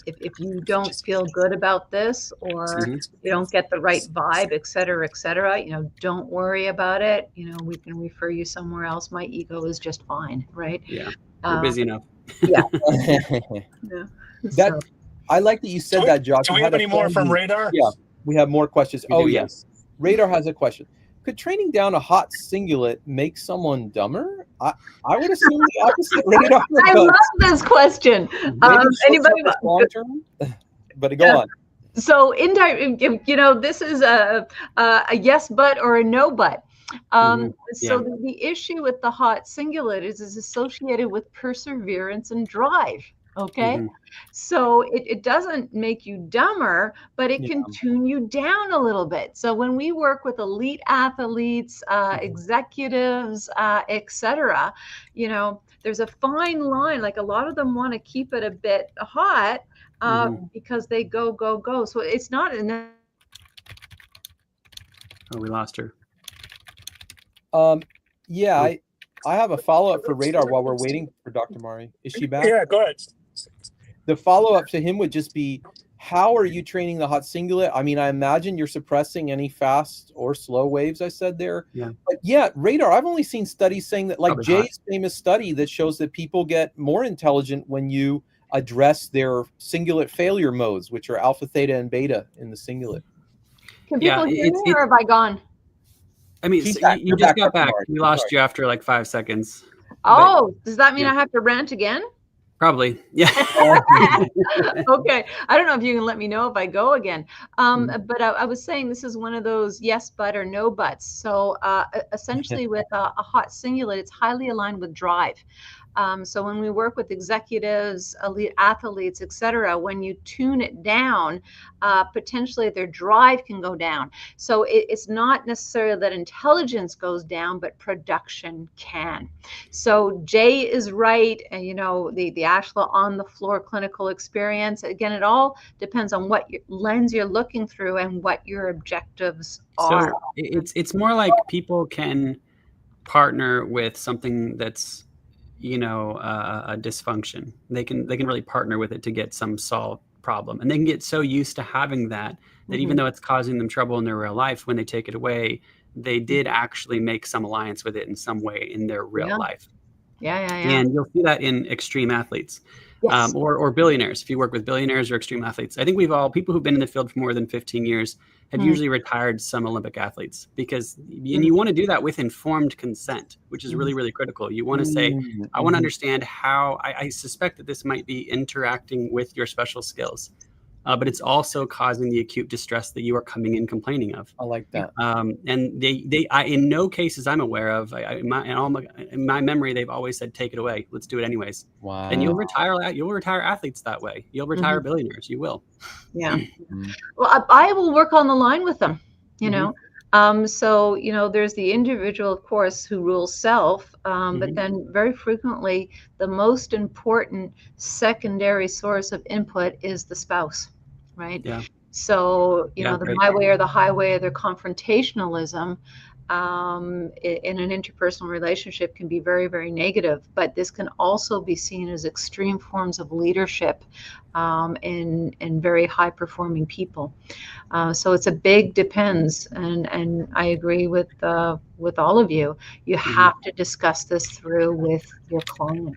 Speaker 2: If you don't feel good about this, or you don't get the right vibe, et cetera, don't worry about it. We can refer you somewhere else. My ego is just fine. Right.
Speaker 3: Yeah. We're busy enough.
Speaker 2: Yeah.
Speaker 5: I like that you said that, Josh.
Speaker 1: Do we have any more from Radar?
Speaker 5: Yeah, we have more questions. Yes. Radar has a question. could training down a hot singlet make someone dumber? I would assume the opposite. Radar.
Speaker 2: I love this question. Anybody?
Speaker 5: Long term? But go on.
Speaker 2: So this is a yes but or a no but. So the issue with the hot singlet is associated with perseverance and drive. Okay. So it doesn't make you dumber, but it can tune you down a little bit. So when we work with elite athletes, executives, etc., there's a fine line. Like a lot of them want to keep it a bit hot because they go. So it's not enough.
Speaker 3: Oh, we lost her.
Speaker 5: Yeah, I have a follow-up for Radar while we're waiting for Dr. Mari. Is she back?
Speaker 1: Yeah, go ahead.
Speaker 5: The follow-up to him would just be, how are you training the hot singlet? I mean, I imagine you're suppressing any fast or slow waves, I said there.
Speaker 3: Yeah.
Speaker 5: But yeah, Radar, I've only seen studies saying that, like Jay's famous study that shows that people get more intelligent when you address their singlet failure modes, which are alpha, theta, and beta in the singlet.
Speaker 2: Can people hear me or have I gone?
Speaker 3: I mean, you just got back. We lost you after like 5 seconds.
Speaker 2: Oh, does that mean I have to rant again?
Speaker 3: Probably, yeah.
Speaker 2: Okay, I don't know if you can let me know if I go again. But I was saying this is one of those yes but or no buts. So essentially with a hot singlet, it's highly aligned with drive. So when we work with executives, elite athletes, etc., when you tune it down, potentially their drive can go down. So it's not necessarily that intelligence goes down, but production can. So Jay is right. And, the Ashla on the floor clinical experience, again, it all depends on what lens you're looking through and what your objectives are.
Speaker 3: So it's more like people can partner with something that's a dysfunction. They can really partner with it to get some solved problem, and they can get so used to having that even though it's causing them trouble in their real life, when they take it away, they did actually make some alliance with it in some way in their real life. And you'll see that in extreme athletes. Yes. Or billionaires. If you work with billionaires or extreme athletes, I think people who've been in the field for more than 15 years have usually retired some Olympic athletes, because and you want to do that with informed consent, which is really, really critical. You want to say, I want to understand how I suspect that this might be interacting with your special skills, but it's also causing the acute distress that you are coming in complaining of.
Speaker 5: I like that.
Speaker 3: And they in no cases I'm aware of, in my memory, they've always said, take it away. Let's do it anyways.
Speaker 5: Wow.
Speaker 3: And you'll retire athletes that way. You'll retire billionaires. You will.
Speaker 2: Yeah. Well, I will work on the line with them, So, there's the individual, of course, who rules self, but then very frequently the most important secondary source of input is the spouse, right?
Speaker 3: Yeah.
Speaker 2: So, the my way or the highway of their confrontationalism in an interpersonal relationship can be very, very negative, but this can also be seen as extreme forms of leadership in very high performing people. So it's a big depends, and I agree with all of you. You have to discuss this through with your client.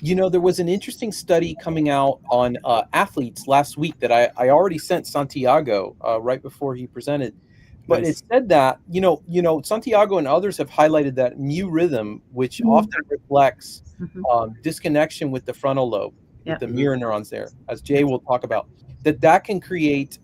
Speaker 5: There was an interesting study coming out on athletes last week that I already sent Santiago right before he presented. But it said that, Santiago and others have highlighted that mu rhythm, which often reflects disconnection with the frontal lobe, with the mirror neurons there, as Jay will talk about, that can create,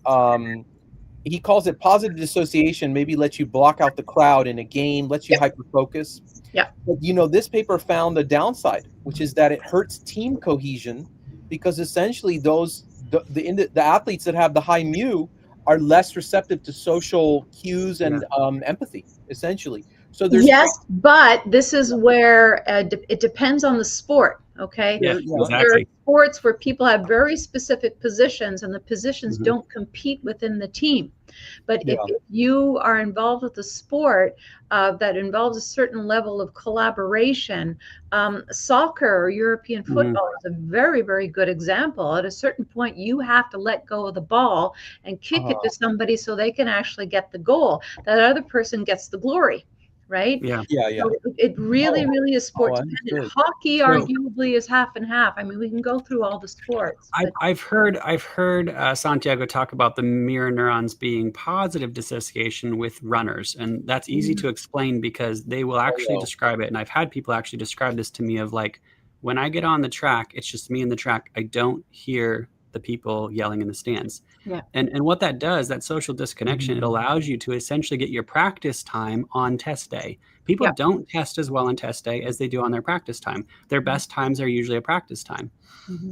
Speaker 5: he calls it positive dissociation, maybe lets you block out the crowd in a game, lets you hyper-focus.
Speaker 2: Yeah.
Speaker 5: But, this paper found a downside, which is that it hurts team cohesion, because essentially the athletes that have the high mu are less receptive to social cues and empathy, essentially. So there's
Speaker 2: but this is where it depends on the sport. Okay.
Speaker 3: Yeah, exactly.
Speaker 2: There are sports where people have very specific positions, and the positions don't compete within the team. But if you are involved with a sport that involves a certain level of collaboration, soccer or European football is a very, very good example. At a certain point, you have to let go of the ball and kick it to somebody so they can actually get the goal. That other person gets the glory. right?
Speaker 3: Yeah.
Speaker 2: So it really is sports dependent. Hockey arguably is half and half. I mean, we can go through all the sports.
Speaker 3: I've heard Santiago talk about the mirror neurons being positive dissociation with runners, and that's easy to explain because they will actually describe it. And I've had people actually describe this to me of like, when I get on the track, it's just me in the track. I don't hear the people yelling in the stands.
Speaker 2: Yeah.
Speaker 3: And what that does, that social disconnection, it allows you to essentially get your practice time on test day. People don't test as well on test day as they do on their practice time. Their best times are usually a practice time.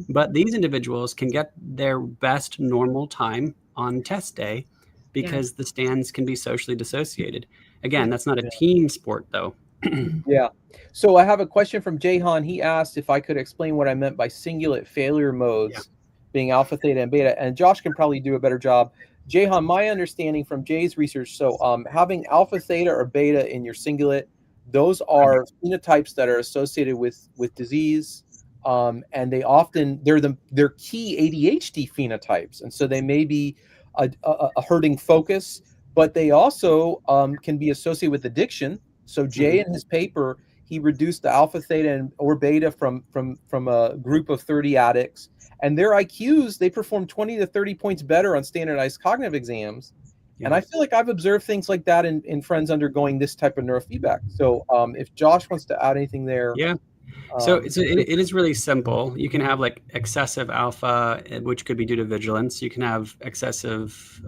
Speaker 3: But these individuals can get their best normal time on test day because the stands can be socially dissociated. Again, that's not a team sport though.
Speaker 5: Yeah. So I have a question from Jahan. He asked if I could explain what I meant by singulate failure modes being alpha, theta, and beta. And Josh can probably do a better job. Jahan, my understanding from Jay's research, so having alpha, theta, or beta in your singulate, those are phenotypes that are associated with disease. And they're key ADHD phenotypes. And so they may be a hurting focus, but they also can be associated with addiction. So Jay in his paper, he reduced the alpha, theta, or beta from a group of 30 addicts, and their IQs, they performed 20 to 30 points better on standardized cognitive exams. And I feel like I've observed things like that in friends undergoing this type of neurofeedback. So if Josh wants to add anything there.
Speaker 3: Yeah. So it is really simple. You can have like excessive alpha, which could be due to vigilance. You can have excessive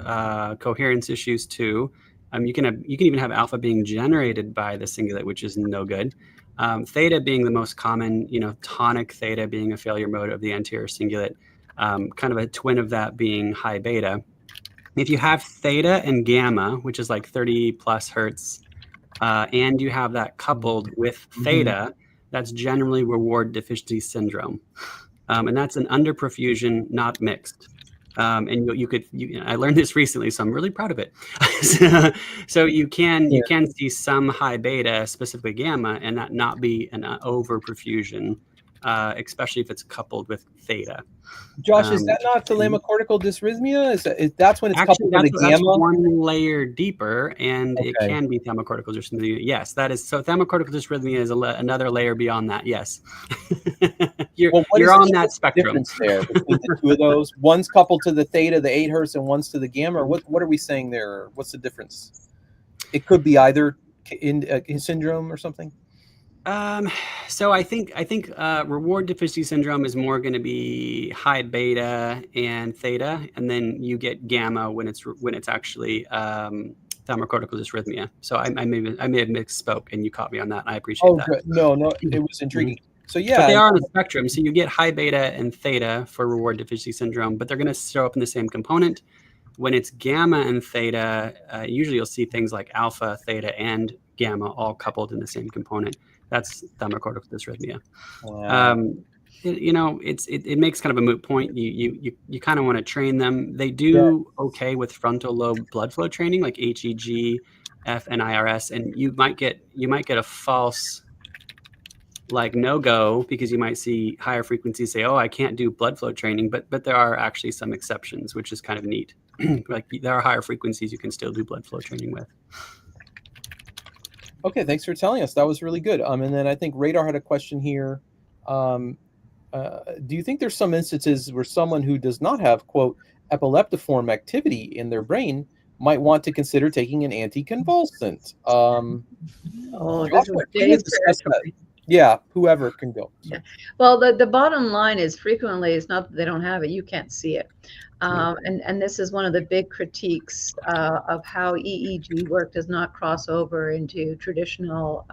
Speaker 3: coherence issues too. You can even have alpha being generated by the cingulate, which is no good. Theta being the most common, tonic theta being a failure mode of the anterior cingulate, kind of a twin of that being high beta. If you have theta and gamma, which is like 30 plus hertz, and you have that coupled with theta, that's generally reward deficiency syndrome. And that's an underperfusion, not mixed. And I learned this recently, so I'm really proud of it. So you can see some high beta, specifically gamma, and that not be an overperfusion, especially if it's coupled with theta.
Speaker 5: Josh, is that not thalamicortical dysrhythmia? That's when it's coupled with a gamma?
Speaker 3: That's one layer deeper, and it can be thalamocortical dysrhythmia. Yes, that is. So thalamocortical dysrhythmia is another layer beyond that. Yes. You're on that spectrum.
Speaker 5: There between the two of those? One's coupled to the theta, the 8 hertz, and one's to the gamma. Or what are we saying there? What's the difference? It could be either in syndrome or something.
Speaker 3: So I think reward deficiency syndrome is more going to be high beta and theta, and then you get gamma when it's actually thalamocortical dysrhythmia. So I may have misspoke, and you caught me on that. I appreciate that.
Speaker 5: Good. No, it was intriguing. So
Speaker 3: but they are on the spectrum. So you get high beta and theta for reward deficiency syndrome, but they're going to show up in the same component. When it's gamma and theta, usually you'll see things like alpha, theta, and gamma all coupled in the same component. That's thalamocortical dysrhythmia. Wow. It makes kind of a moot point. You kind of want to train them. They do okay with frontal lobe blood flow training, like HEG, FNIRS, and you might get a false like no-go because you might see higher frequencies say, oh, I can't do blood flow training, but there are actually some exceptions, which is kind of neat. Like there are higher frequencies you can still do blood flow training with.
Speaker 5: Okay, thanks for telling us. That was really good. And then I think Radar had a question here. Do you think there's some instances where someone who does not have, quote, epileptiform activity in their brain might want to consider taking an anticonvulsant? Yeah, whoever can go. So.
Speaker 2: Yeah. Well, the bottom line is frequently it's not that they don't have it, you can't see it. And this is one of the big critiques of how EEG work does not cross over into traditional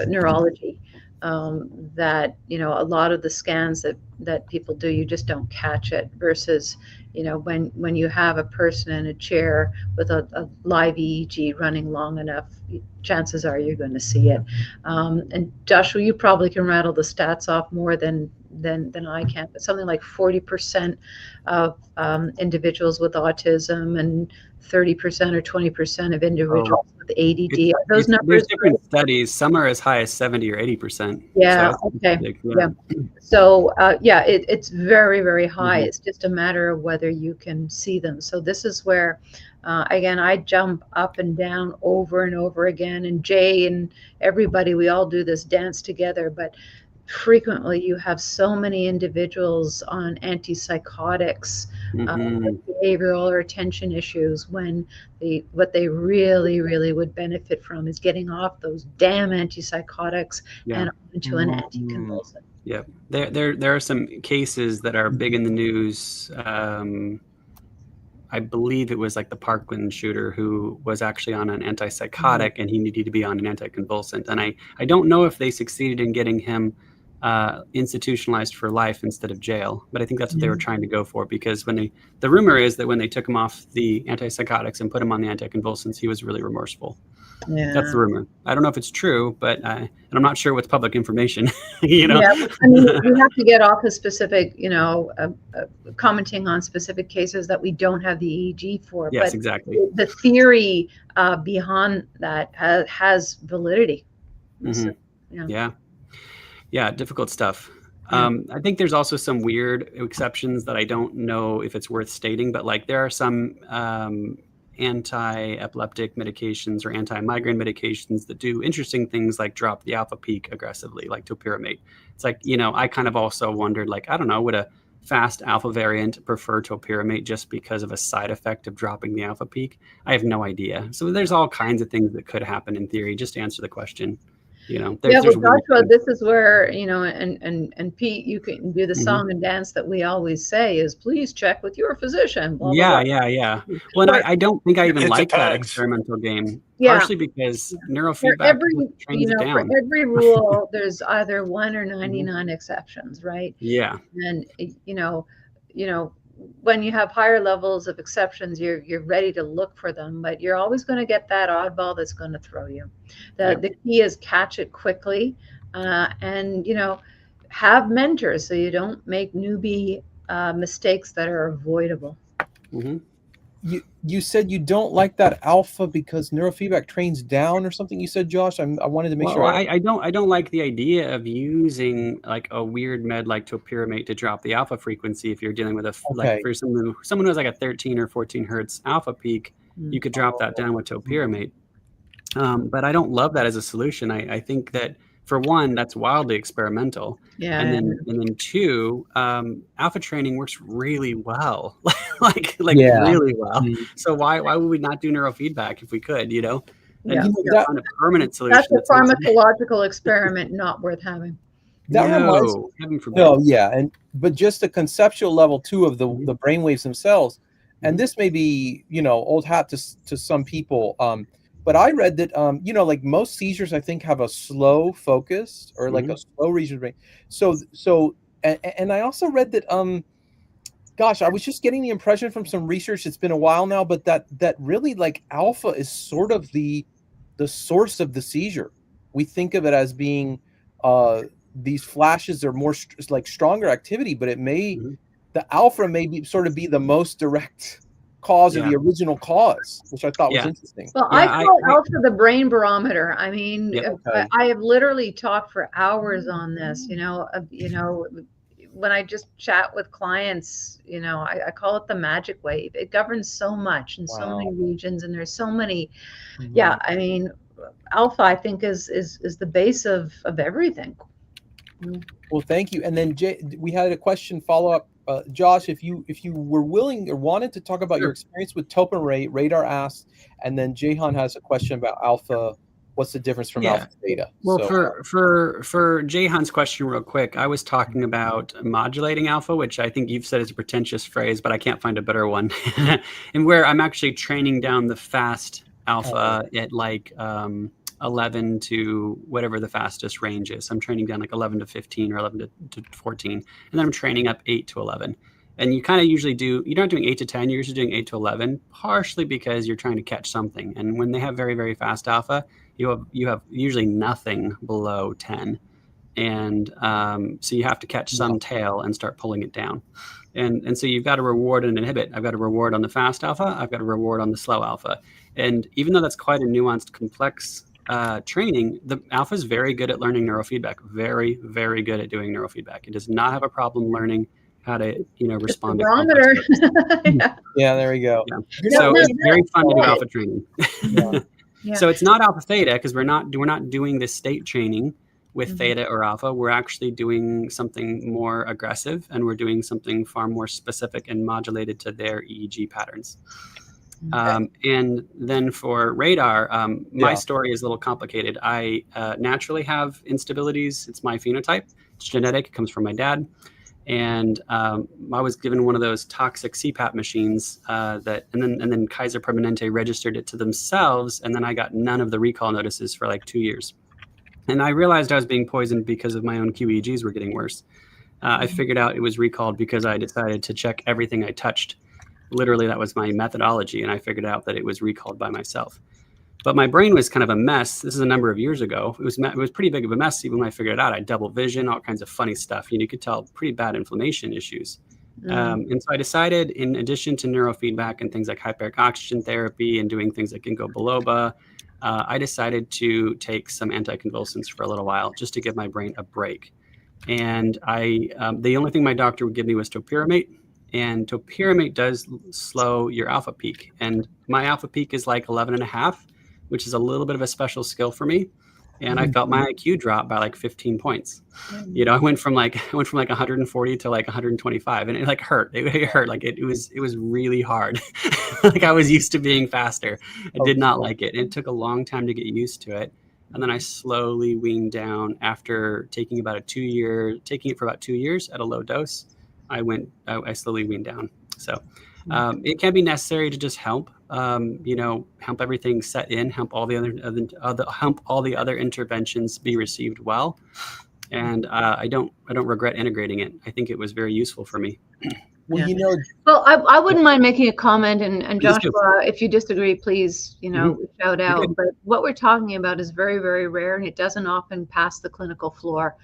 Speaker 2: neurology. That a lot of the scans that people do, you just don't catch it, versus when you have a person in a chair with a live EEG running long enough, chances are you're going to see it. And Joshua, you probably can rattle the stats off more than than I can, but something like 40% of individuals with autism and 30% or 20% of individuals with ADD. Those numbers.
Speaker 3: There's different studies. Some are as high as 70 or 80%.
Speaker 2: Yeah. So okay. Yeah. So it's very, very high. It's just a matter of whether you can see them. So this is where, again, I jump up and down over and over again. And Jay and everybody, we all do this dance together. But frequently you have so many individuals on antipsychotics, behavioral or attention issues, when what they really, really would benefit from is getting off those damn antipsychotics and onto an anticonvulsant.
Speaker 3: Yeah, there are some cases that are big in the news. I believe it was like the Parkland shooter who was actually on an antipsychotic and he needed to be on an anticonvulsant. And I don't know if they succeeded in getting him institutionalized for life instead of jail, but I think that's what they were trying to go for, because the rumor is that when they took him off the antipsychotics and put him on the anticonvulsants, he was really remorseful. Yeah. That's the rumor. I don't know if it's true, but and I'm not sure what's public information. Yeah,
Speaker 2: I mean, we have to get off of specific, commenting on specific cases that we don't have the EEG for.
Speaker 3: Yes,
Speaker 2: but
Speaker 3: exactly.
Speaker 2: The theory behind that has validity. So,
Speaker 3: yeah, difficult stuff. I think there's also some weird exceptions that I don't know if it's worth stating, but like there are some anti-epileptic medications or anti-migraine medications that do interesting things like drop the alpha peak aggressively, like topiramate. It's like, I kind of also wondered, like, I don't know, would a fast alpha variant prefer topiramate just because of a side effect of dropping the alpha peak? I have no idea. So there's all kinds of things that could happen in theory, just to answer the question.
Speaker 2: Well, Joshua, this is where, and Pete, you can do the song and dance that we always say is, please check with your physician. Blah, blah, blah.
Speaker 3: Yeah. Well, I don't think I even like that experimental game, partially because neurofeedback trains it down.
Speaker 2: For every rule, there's either 1 or 99 exceptions, right?
Speaker 3: Yeah.
Speaker 2: And, when you have higher levels of exceptions, you're ready to look for them, but you're always going to get that oddball that's going to throw you. The key is catch it quickly, and have mentors so you don't make newbie mistakes that are avoidable.
Speaker 5: You said you don't like that alpha because neurofeedback trains down or something. You said, Josh. I wanted to make sure.
Speaker 3: I don't like the idea of using like a weird med like topiramate to drop the alpha frequency. If you're dealing with like for someone who has like a 13 or 14 hertz alpha peak, you could drop that down with topiramate. But I don't love that as a solution. I think that, for one, that's wildly experimental. Yeah. And then two, alpha training works really well, really well. So why would we not do neurofeedback if we could, And find a permanent solution.
Speaker 2: That's a pharmacological experiment not worth having.
Speaker 5: But just the conceptual level too of the brainwaves themselves. And this may be, old hat to some people. But I read that, like most seizures, I think have a slow focus or like a slow region of brain. So, and I also read that, I was just getting the impression from some research. It's been a while now, but that really like alpha is sort of the source of the seizure. We think of it as being these flashes are more like stronger activity, but it may the alpha may be sort of be the most direct cause of the original cause, which I thought was interesting.
Speaker 2: Well, I call alpha the brain barometer. I mean, I have literally talked for hours on this. When I just chat with clients, I call it the magic wave. It governs so much in so many regions, and there's so many. I mean, alpha, I think, is the base of everything.
Speaker 5: Well, thank you. And then we had a question follow up. Josh, if you were willing or wanted to talk about your experience with topiramate, Radar asked, and then Jehan has a question about alpha. What's the difference from alpha theta?
Speaker 3: Well, for Jehan's question, real quick, I was talking about modulating alpha, which I think you've said is a pretentious phrase, but I can't find a better one. And where I'm actually training down the fast alpha at like 11 to whatever the fastest range is. I'm training down like 11 to 15 or 11 to 14. And then I'm training up 8 to 11. And you kind of usually you're not doing 8 to 10, you're usually doing 8 to 11, partially because you're trying to catch something. And when they have very, very fast alpha, you have usually nothing below 10. And so you have to catch some tail and start pulling it down. And so you've got to reward and inhibit. I've got a reward on the fast alpha. I've got a reward on the slow alpha. And even though that's quite a nuanced, complex training, the alpha is very good at learning neurofeedback. Very, very good at doing neurofeedback. It does not have a problem learning how to, respond to complex
Speaker 5: Yeah, there we go.
Speaker 3: Yeah. So it's very fun to do alpha training. So it's not alpha theta, because we're not doing this state training with theta or alpha. We're actually doing something more aggressive, and we're doing something far more specific and modulated to their EEG patterns. And then for radar, my story is a little complicated. I naturally have instabilities. It's my phenotype. It's genetic. It comes from my dad. And I was given one of those toxic CPAP machines and then Kaiser Permanente registered it to themselves. And then I got none of the recall notices for like 2 years. And I realized I was being poisoned because of my own QEEGs were getting worse. I figured out it was recalled because I decided to check everything I touched. Literally, that was my methodology. And I figured out that it was recalled by myself. But my brain was kind of a mess. This is a number of years ago. It was pretty big of a mess even when I figured it out. I had double vision, all kinds of funny stuff. You could tell pretty bad inflammation issues. And so I decided, in addition to neurofeedback and things like hyperic oxygen therapy and doing things like ginkgo biloba, I decided to take some anticonvulsants for a little while just to give my brain a break. And the only thing my doctor would give me was topiramate. And topiramate does slow your alpha peak. And my alpha peak is like 11.5, which is a little bit of a special skill for me. And I felt my IQ drop by like 15 points. I went from like 140 to like 125, and it like hurt. It hurt. Like it was really hard. Like I was used to being faster. I did not like it. And it took a long time to get used to it. And then I slowly weaned down after taking it for about 2 years at a low dose. I slowly weaned down. So it can be necessary to just help, help everything set in, help all the other interventions be received well. And I don't regret integrating it. I think it was very useful for me.
Speaker 5: Well,
Speaker 2: Well, I wouldn't mind making a comment, and Joshua, if you disagree, please, shout out. But what we're talking about is very, very rare, and it doesn't often pass the clinical floor.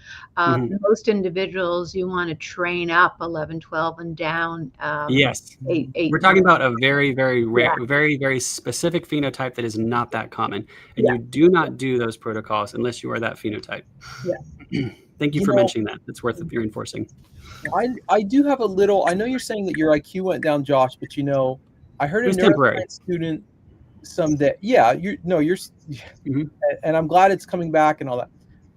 Speaker 2: Most individuals, you want to train up 11, 12, and down.
Speaker 3: Yes.
Speaker 2: 8.
Speaker 3: We're talking about a very, very rare, very, very specific phenotype that is not that common. And you do not do those protocols unless you are that phenotype.
Speaker 2: Yeah.
Speaker 3: Thank you for mentioning that. It's worth reinforcing.
Speaker 5: I do have a little. I know you're saying that your IQ went down, Josh, but I heard a neuroscience student someday. Yeah, and I'm glad it's coming back and all that.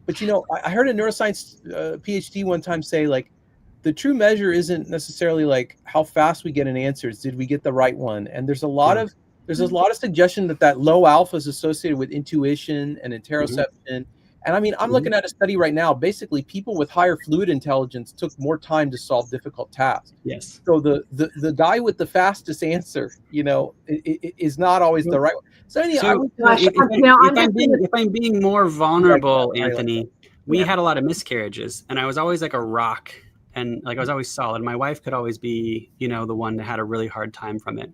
Speaker 5: But I heard a neuroscience PhD one time say like, the true measure isn't necessarily like how fast we get an answer. Did we get the right one? And there's a lot of suggestion that low alpha is associated with intuition and interoception. And I mean, I'm looking at a study right now. Basically, people with higher fluid intelligence took more time to solve difficult tasks.
Speaker 3: Yes.
Speaker 5: So the guy with the fastest answer, is not always the right one. So
Speaker 3: if I'm being more vulnerable, Anthony, we had a lot of miscarriages, and I was always like a rock, and like I was always solid. My wife could always be, the one that had a really hard time from it.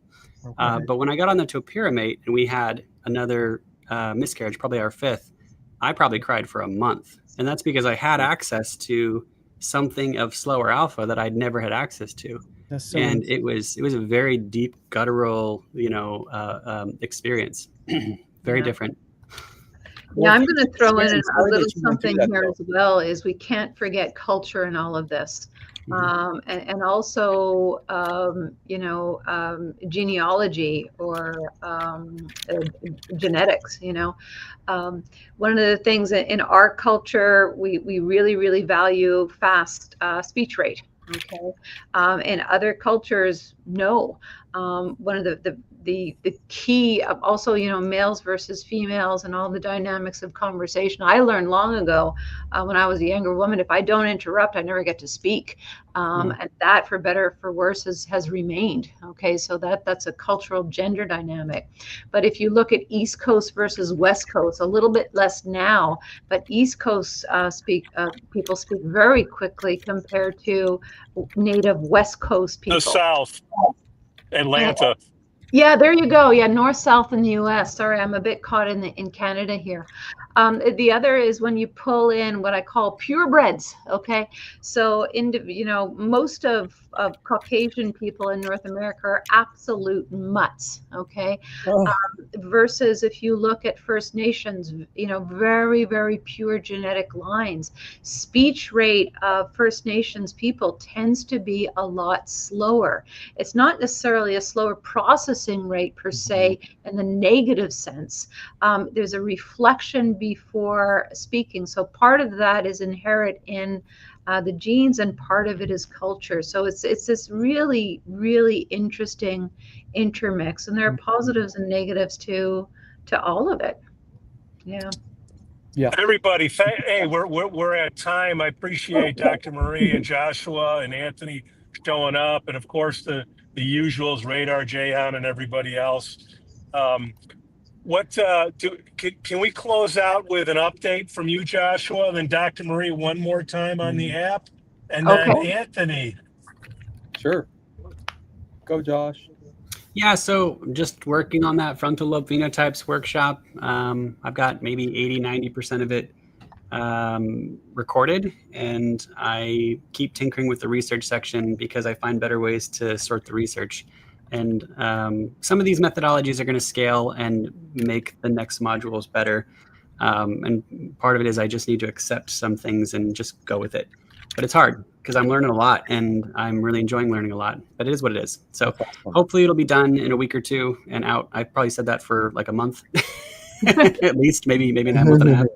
Speaker 3: Okay. But when I got on the topiramate and we had another miscarriage, probably our 5th, I probably cried for a month. And that's because I had access to something of slower alpha that I'd never had access to. It was a very deep guttural, experience. Very different.
Speaker 2: Yeah, I'm going to throw in a little something here as well, is we can't forget culture in all of this. And also, genealogy or genetics. One of the things in our culture, we really, really value fast speech rate. Okay. In other cultures, no. One of the key of also, males versus females and all the dynamics of conversation. I learned long ago when I was a younger woman, if I don't interrupt, I never get to speak. And that, for better or for worse, has remained. Okay, so that's a cultural gender dynamic. But if you look at East Coast versus West Coast, a little bit less now, but East Coast people speak very quickly compared to native West Coast people.
Speaker 1: The South, Atlanta.
Speaker 2: Yeah, there you go. Yeah, north, south in the U.S. Sorry, I'm a bit caught in Canada here. The other is when you pull in what I call purebreds. Okay, so most of Caucasian people in North America are absolute mutts. Okay, versus if you look at First Nations, very, very pure genetic lines. Speech rate of First Nations people tends to be a lot slower. It's not necessarily a slower processing rate per se in the negative sense. There's a reflection before speaking. So part of that is inherent in the genes, and part of it is culture. So it's this really, really interesting intermix, and there are positives and negatives to all of it. Yeah.
Speaker 5: Yeah.
Speaker 1: Everybody, hey, we're at time. I appreciate Dr. Marie and Joshua and Anthony showing up, and of course the usuals, Radar, Jahan, and everybody else. Can we close out with an update from you, Joshua, then Dr. Marie one more time on the app, and then Anthony?
Speaker 5: Sure. Go, Josh.
Speaker 3: Yeah, so just working on that frontal lobe phenotypes workshop. I've got maybe 80-90% of it recorded, and I keep tinkering with the research section because I find better ways to sort the research. And some of these methodologies are going to scale and make the next modules better. And part of it is I just need to accept some things and just go with it. But it's hard because I'm learning a lot, and I'm really enjoying learning a lot. But it is what it is. So hopefully it'll be done in a week or two and out. I probably said that for like a month, at least, maybe not a month and a half.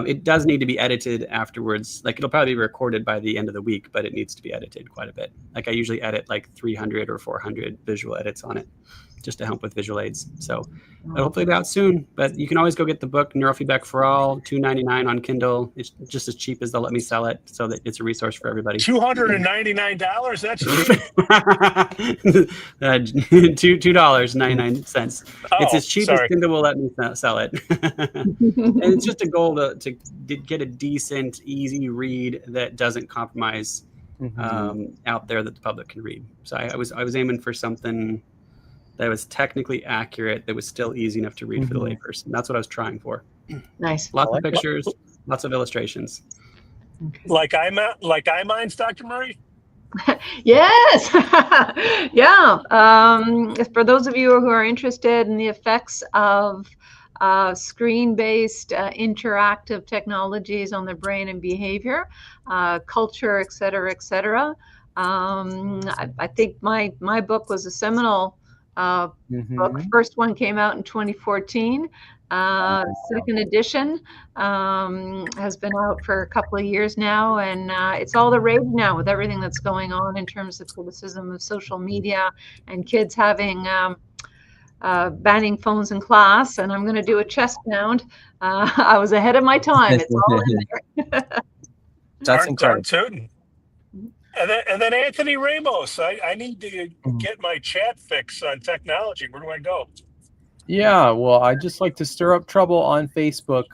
Speaker 3: It does need to be edited afterwards. Like, it'll probably be recorded by the end of the week, but it needs to be edited quite a bit. Like, I usually edit like 300 or 400 visual edits on it just to help with visual aids. So it'll hopefully be out soon, but you can always go get the book, Neurofeedback for All, $2.99 on Kindle. It's just as cheap as they'll let me sell it, so that it's a resource for everybody.
Speaker 1: $299? That's cheap.
Speaker 3: $2.99. It's as cheap as Kindle will let me sell it. And it's just a goal to get a decent, easy read that doesn't compromise out there that the public can read. So I was aiming for something that was technically accurate, that was still easy enough to read for the layperson. That's what I was trying for.
Speaker 2: Nice.
Speaker 3: Lots of pictures, lots of illustrations.
Speaker 1: Like iMinds, Dr. Murray?
Speaker 2: Yes. Yeah. For those of you who are interested in the effects of screen-based interactive technologies on the brain and behavior, culture, et cetera, et cetera. I think my book was a seminal book. First one came out in 2014. Second edition has been out for a couple of years now, and it's all the rage now with everything that's going on in terms of criticism of social media and kids having banning phones in class. And I'm going to do a chest pound. I was ahead of my time. It's all in there.
Speaker 5: That's incredible.
Speaker 1: And then Anthony Ramos, I need to get my chat fix on technology. Where do I go?
Speaker 5: Yeah, well, I just like to stir up trouble on Facebook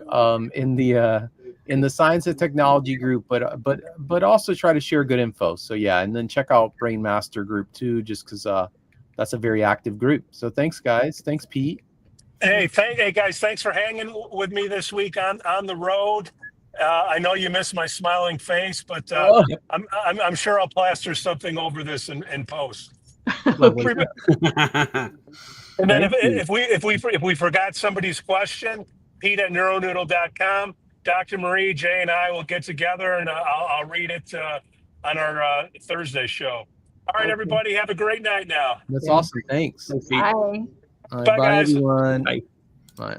Speaker 5: in the Science and Technology group, but also try to share good info. So yeah, and then check out Brain Master group too, just because that's a very active group. So thanks, guys. Thanks, Pete.
Speaker 1: Hey guys, thanks for hanging with me this week on the road. I know you miss my smiling face, but I'm sure I'll plaster something over this in post. And then if we forgot somebody's question, Pete at neuronoodle.com, Dr. Marie, Jay, and I will get together, and I'll read it on our Thursday show. All right, everybody, have a great night now.
Speaker 5: That's awesome. Thanks.
Speaker 2: Bye.
Speaker 5: Bye,
Speaker 1: guys.
Speaker 5: Everyone.
Speaker 3: Bye.
Speaker 5: Bye.